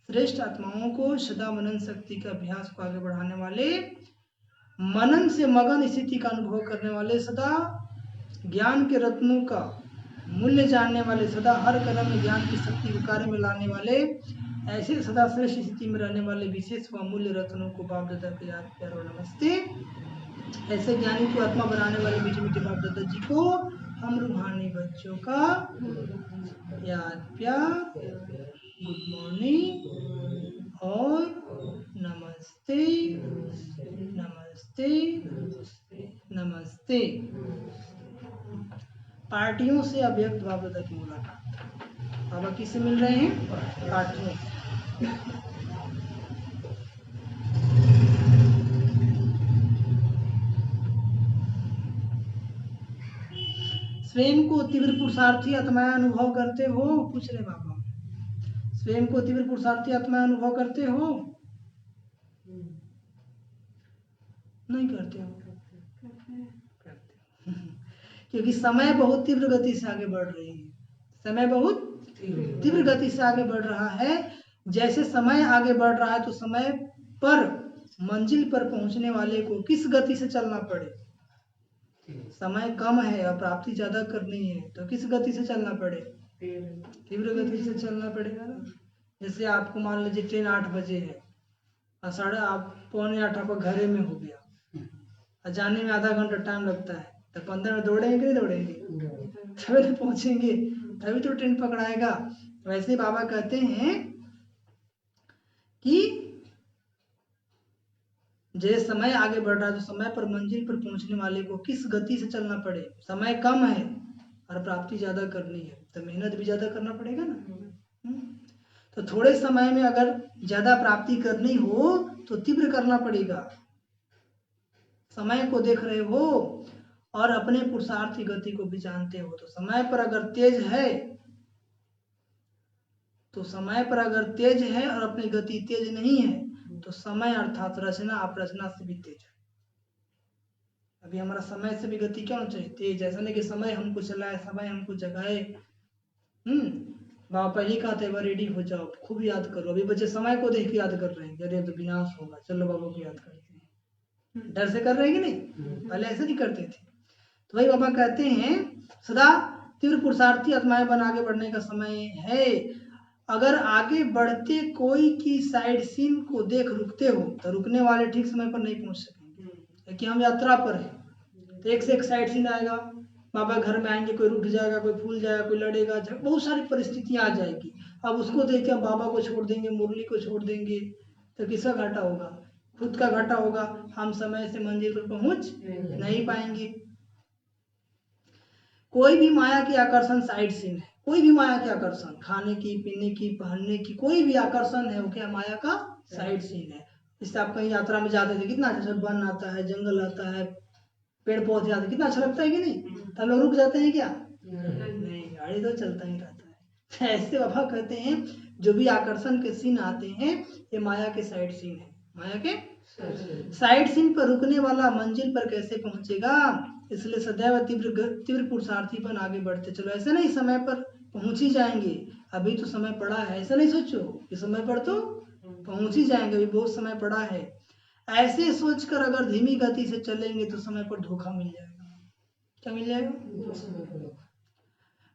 श्रेष्ठ आत्माओं को सदा मनन शक्ति के अभ्यास को आगे बढ़ाने वाले, मनन से मगन स्थिति का अनुभव करने वाले, सदा ज्ञान के रत्नों का मूल्य जानने वाले, सदा हर कदम में ज्ञान की शक्ति को कार्य में लाने वाले, ऐसे सदा श्रेष्ठ स्थिति में रहने वाले विशेष व अमूल्य रत्नों को बाप दादा के याद प्यार और नमस्ते। ऐसे ज्ञानी को आत्मा बनाने वाले मीठे मीठे बाप दादा जी को हम रूहानी बच्चों का याद प्यार, गुड मॉर्निंग और नमस्ते नमस्ते नमस्ते। पार्टियों से अव्यक्त बाप दादा की मुलाकात। बाबा किससे मिल रहे हैं, पार्टियों से। स्वयं को तीव्र पुरुषार्थी आत्माएं अनुभव करते हो, पूछ रहे बाबा, स्वयं को तीव्र पुरुषार्थी आत्माएं अनुभव करते हो, नहीं करते हो? करते। क्योंकि समय बहुत तीव्र गति से आगे बढ़ रही है, समय बहुत तीव्र गति से आगे बढ़ रहा है। जैसे समय आगे बढ़ रहा है तो समय पर मंजिल पर पहुंचने वाले को किस गति से चलना पड़े? समय कम है और प्राप्ति ज्यादा करनी है तो किस गति से चलना पड़े? तीव्र गति से चलना पड़ेगा ना। जैसे आपको मान लीजिए ट्रेन 8 बजे है और 7:45 आपका घरे में हो गया और जाने में आधा घंटा टाइम लगता है, तो 15 में दौड़ेंगे नहीं दौड़ेंगे? तभी तो पहुंचेंगे, तभी तो ट्रेन पकड़ाएगा। वैसे बाबा कहते हैं कि जैसे समय आगे बढ़ रहा है तो समय पर मंजिल पर पहुंचने वाले को किस गति से चलना पड़े? समय कम है और प्राप्ति ज्यादा करनी है तो मेहनत भी ज्यादा करना पड़ेगा ना। तो थोड़े समय में अगर ज्यादा प्राप्ति करनी हो तो तीव्र करना पड़ेगा। समय को देख रहे हो और अपने पुरुषार्थ की गति को भी जानते हो तो समय पर अगर तेज है तो समय पर अगर तेज है और अपनी गति तेज नहीं है तो समय अर्थात रचना आप रचना से भी तेज है। अभी हमारा समय से भी गति क्या होना चाहिए? तेज। ऐसा नहीं कि समय हमको चलाए, समय हमको जगाए। बाबा पहले कहा था रेडी हो जाओ, खूब याद करो। अभी बच्चे समय को देख के याद कर रहे हैं, अरे तो विनाश होगा, चलो बाबा को याद करते हैं। डर से कर रहे हैं कि नहीं? पहले ऐसे नहीं करते थे। तो वही बाबा कहते हैं सदा तीव्र पुरुषार्थी आत्माएं बन आगे बढ़ने का समय है। अगर आगे बढ़ते कोई की साइड सीन को देख रुकते हो तो रुकने वाले ठीक समय पर नहीं पहुंच सकेंगे। कि हम यात्रा पर हैं तो एक से एक साइड सीन आएगा, बाबा घर में आएंगे, कोई रुक जाएगा, कोई भूल जाएगा, कोई लड़ेगा, बहुत सारी परिस्थितियां आ जाएगी। अब उसको देख के हम बाबा को छोड़ देंगे, मुरली को छोड़ देंगे तो किसका घाटा होगा? खुद का घाटा होगा। हम समय से मंजिल पर पहुंच नहीं पाएंगे। कोई भी माया की आकर्षण साइड सीन है, कोई भी माया के आकर्षण, खाने की, पीने की, पहनने की, कोई भी आकर्षण है वो क्या माया का साइड सीन है। इससे आप कहीं यात्रा में जाते थे, कितना अच्छा वन आता है, जंगल आता है, पेड़ पौधे आते, कितना अच्छा लगता है कि नहीं? तब लोग रुक जाते हैं क्या? नहीं, गाड़ी तो चलता ही रहता है। ऐसे बाबा कहते हैं जो भी आकर्षण के सीन आते हैं ये माया के साइड सीन है। माया के साइड सीन पर रुकने वाला मंजिल पर कैसे पहुंचेगा? इसलिए सदैव तीव्र पुरुषार्थी पर आगे बढ़ते चलो। ऐसे नहीं समय पर पहुंच ही जाएंगे, अभी तो समय पड़ा है। ऐसा नहीं सोचो कि समय पर तो पहुंच ही जाएंगे, अभी बहुत समय पड़ा है। ऐसे सोचकर अगर धीमी गति से चलेंगे तो समय पर धोखा मिल जाएगा। क्या मिल जाएगा?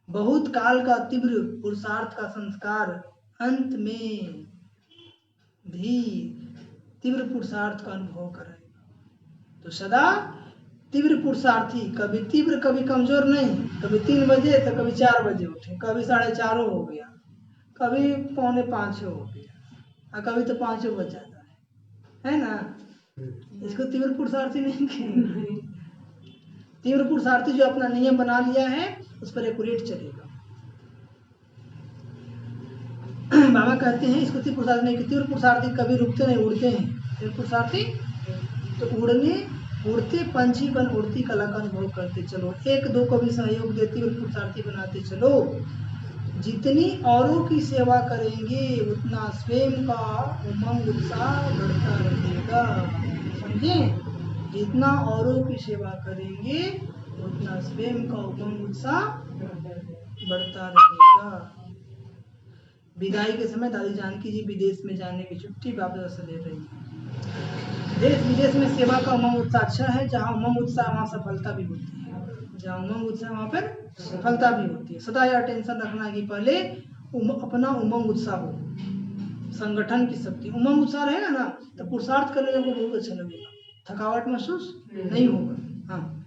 बहुत काल का तीव्र पुरुषार्थ का संस्कार अंत में भी तीव्र पुरुषार्थ का अनुभव कराएगा। तो सदा तीव्र पुरुषार्थी, कभी तीव्र कभी कमजोर नहीं। कभी 3 बजे तो कभी 4 बजे उठे, कभी 4:30 हो गया, कभी 4:45 हो गया और कभी तो 5 बज जाता है ना? इसको तीव्र पुरुषार्थी नहीं कहेंगे। तीव्र पुरुषार्थी जो अपना नियम बना लिया है उस पर एक्यूरेट चलेगा। बाबा कहते हैं इसको तीव्र पुरुषार्थी नहीं, तीव्र पुरुषार्थी कभी रुकते नहीं, उड़ते हैं। तीव्र पुरुषार्थी तो उड़ते पंछी बन उड़ती कला का अनुभव करते चलो, एक दो को भी सहयोग देती और पुरुषार्थी बनाते चलो। जितनी औरों की सेवा करेंगे उतना स्वयं का उमंग उत्साह बढ़ता रहेगा। समझे? जितना औरों की सेवा करेंगे उतना स्वयं का उमंग उत्साह बढ़ता रहेगा। विदाई के समय दादी जानकी जी विदेश में जाने की छुट्टी वापस ले रही है। देश विदेश में सेवा का उमंग उत्साह अच्छा है। जहाँ उमंग उत्साह वहाँ सफलता भी होती है। जहाँ उमंग उत्साह वहाँ पर सफलता भी होती है। सदा यह टेंशन रखना कि पहले अपना उमंग उत्साह हो, संगठन की शक्ति। उमंग उत्साह रहेगा ना तो पुरुषार्थ करने को बहुत अच्छा लगेगा, थकावट महसूस नहीं होगा। हाँ,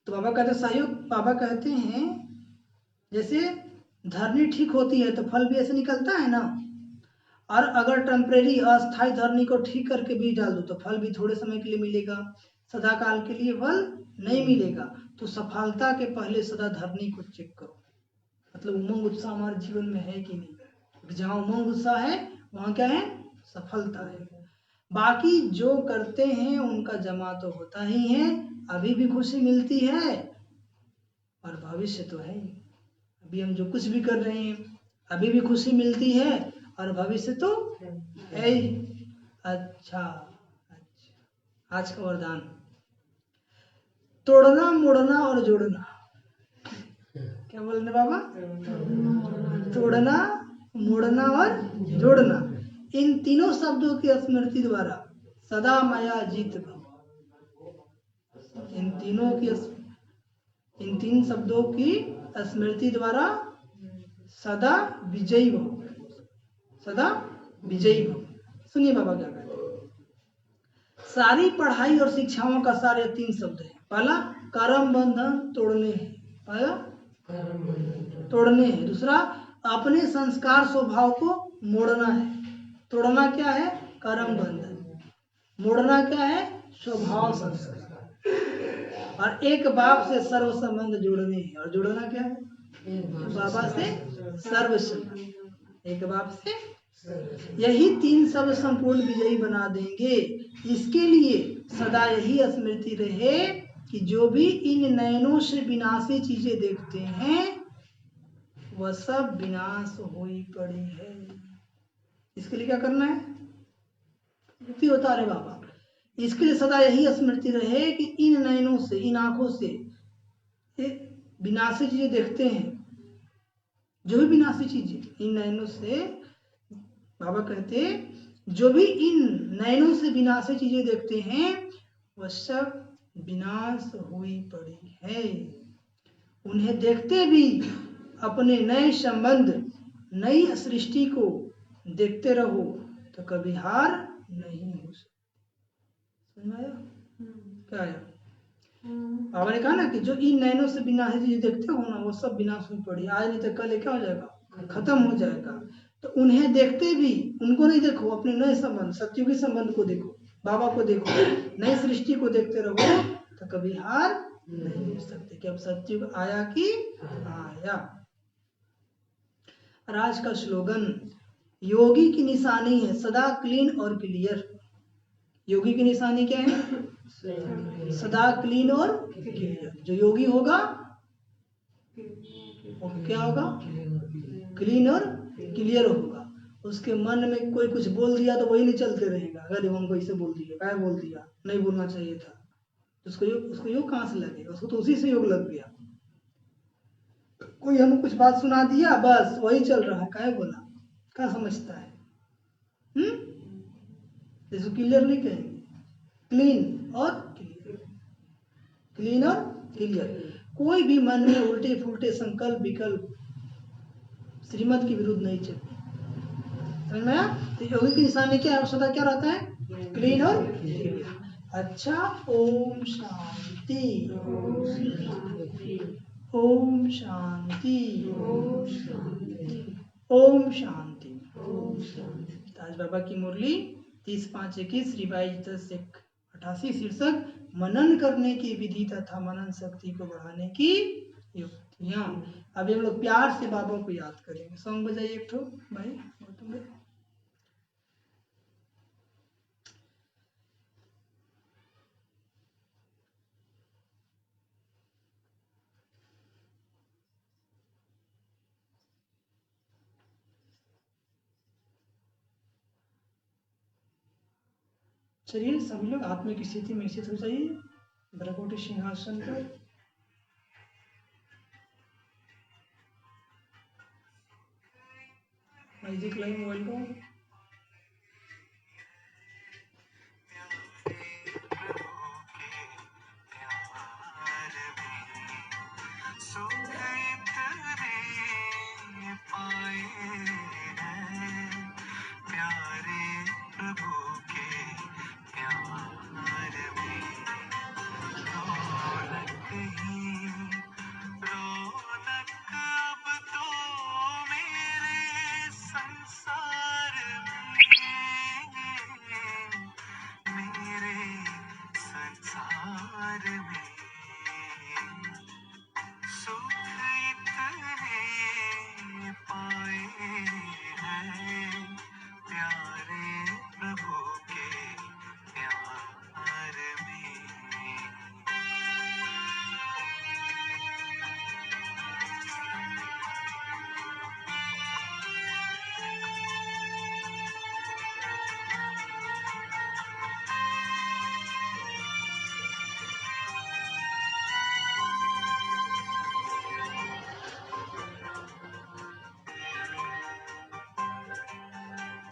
तो बाबा कहते सहयोग, बाबा कहते हैं जैसे धरनी ठीक होती है तो फल भी ऐसे निकलता है ना, और अगर टेम्परेरी अस्थायी धरनी को ठीक करके बीज डाल दो तो फल भी थोड़े समय के लिए मिलेगा, सदा काल के लिए फल नहीं मिलेगा। तो सफलता के पहले सदा धरनी को चेक करो, मतलब उमंग उत्साह हमारे जीवन में है कि नहीं। जहाँ उमंग उत्साह है वहाँ क्या है, सफलता है। बाकी जो करते हैं उनका जमा तो होता ही है, अभी भी खुशी मिलती है और भविष्य तो है। अभी हम जो कुछ भी कर रहे हैं अभी भी खुशी मिलती है और भविष्य तो है ही। अच्छा, आज का वरदान, तोड़ना मोड़ना और जोड़ना। क्या बोल रहे बाबा? तोड़ना मोड़ना और जोड़ना, इन तीनों शब्दों की स्मृति द्वारा सदा माया जीत भव। इन तीन शब्दों की स्मृति द्वारा सदा विजयी भव, सदा विजयी भव। सुनिए बाबा क्या कहते हैं। सारी पढ़ाई और शिक्षाओं का सार ये तीन शब्द है। पहला कर्म बंधन तोड़ने है, पहला तोड़ने है। दूसरा अपने संस्कार स्वभाव को मोड़ना है। तोड़ना क्या है, कर्म बंधन। मोड़ना क्या है, स्वभाव संस्कार। और एक बाप से सर्व संबंध जोड़ने है। और जोड़ना क्या है, बाबा से सर्व संबंध, एक बाप से। यही तीन शब्द संपूर्ण विजयी बना देंगे। इसके लिए सदा यही स्मृति रहे कि जो भी इन नयनों से विनाशी चीजें देखते हैं वह सब विनाश हो ही पड़ी है। इसके लिए क्या करना है, युक्ति बता रहे बाबा। इसके लिए सदा यही स्मृति रहे कि इन नयनों से, इन आंखों से विनाशी चीजें देखते हैं, जो भी विनाशी चीजें इन नयनों से, बाबा कहते जो भी इन नयनों से विनाशी चीजें देखते हैं वह सब विनाश हुई पड़ी है। उन्हें देखते भी अपने नए संबंध, नई सृष्टि को देखते रहो तो कभी हार नहीं हो सकती। समझ आया क्या आया? बाबा ने कहा ना कि जो इन नयनों से विनाशी चीजें देखते हो ना वो सब विनाश हुई पड़ी, आज नहीं तो कल क्या हो जाएगा, खत्म हो जाएगा। तो उन्हें देखते भी, उनको नहीं देखो, अपने नए संबंध, सत्युगी संबंध को देखो, बाबा को देखो, नई सृष्टि को देखते रहो तो कभी हार नहीं हो सकते। कि अब सत्युग आया कि आया। और आज का स्लोगन, योगी की निशानी है सदा क्लीन और क्लियर। योगी की निशानी क्या है, सदा क्लीन और क्लियर। जो योगी होगा वो क्या होगा, क्लीन और क्लियर होगा। उसके मन में कोई कुछ बोल दिया तो वही नहीं चलते रहेगा, अगर हमको इसे बोल दिया, क्या बोल दिया, नहीं बोलना चाहिए था, उसको योग कहाँ से लगेगा, उसको तो उसी से योग लग गया। कोई हमको कुछ बात सुना दिया बस वही चल रहा है, क्या बोला, क्या समझता है। इसको क्लियर नहीं कहेंगे, क्लीन और क्लियर, क्लीन और क्लियर। कोई भी मन में उल्टे फुलटे संकल्प विकल्प श्रीमत के विरुद्ध नहीं चलते। समझ में आया? तो योगी की निशानी क्या है, सदा क्या रहता है, क्लीन और क्लियर। अच्छा, ओम शांति, ओम शांति, ओम शांति। आज बाबा की मुरली 30/5/21 श्री 22/10 88 शीर्षक मनन करने की विधि तथा मनन शक्ति को बढ़ाने की युक्तियां। अभी हम लोग प्यार से बाबा को याद करेंगे। सॉन्ग बजाइए एक ठो भाई गौतम भाई। चलिए सभी लोग आत्मा की स्थिति में स्थित हो जाइए भ्रकुटी सिंहासन पर। नजदीक लाइए मोबाइल को।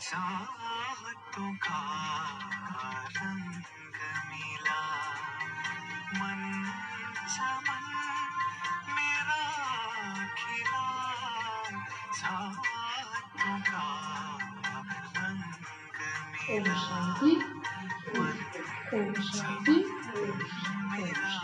चाहतों का रंग मिला मन चमन मेरा खिला चाहतों का रंग मिला। ओम शांति ओम शांति ओम शांति।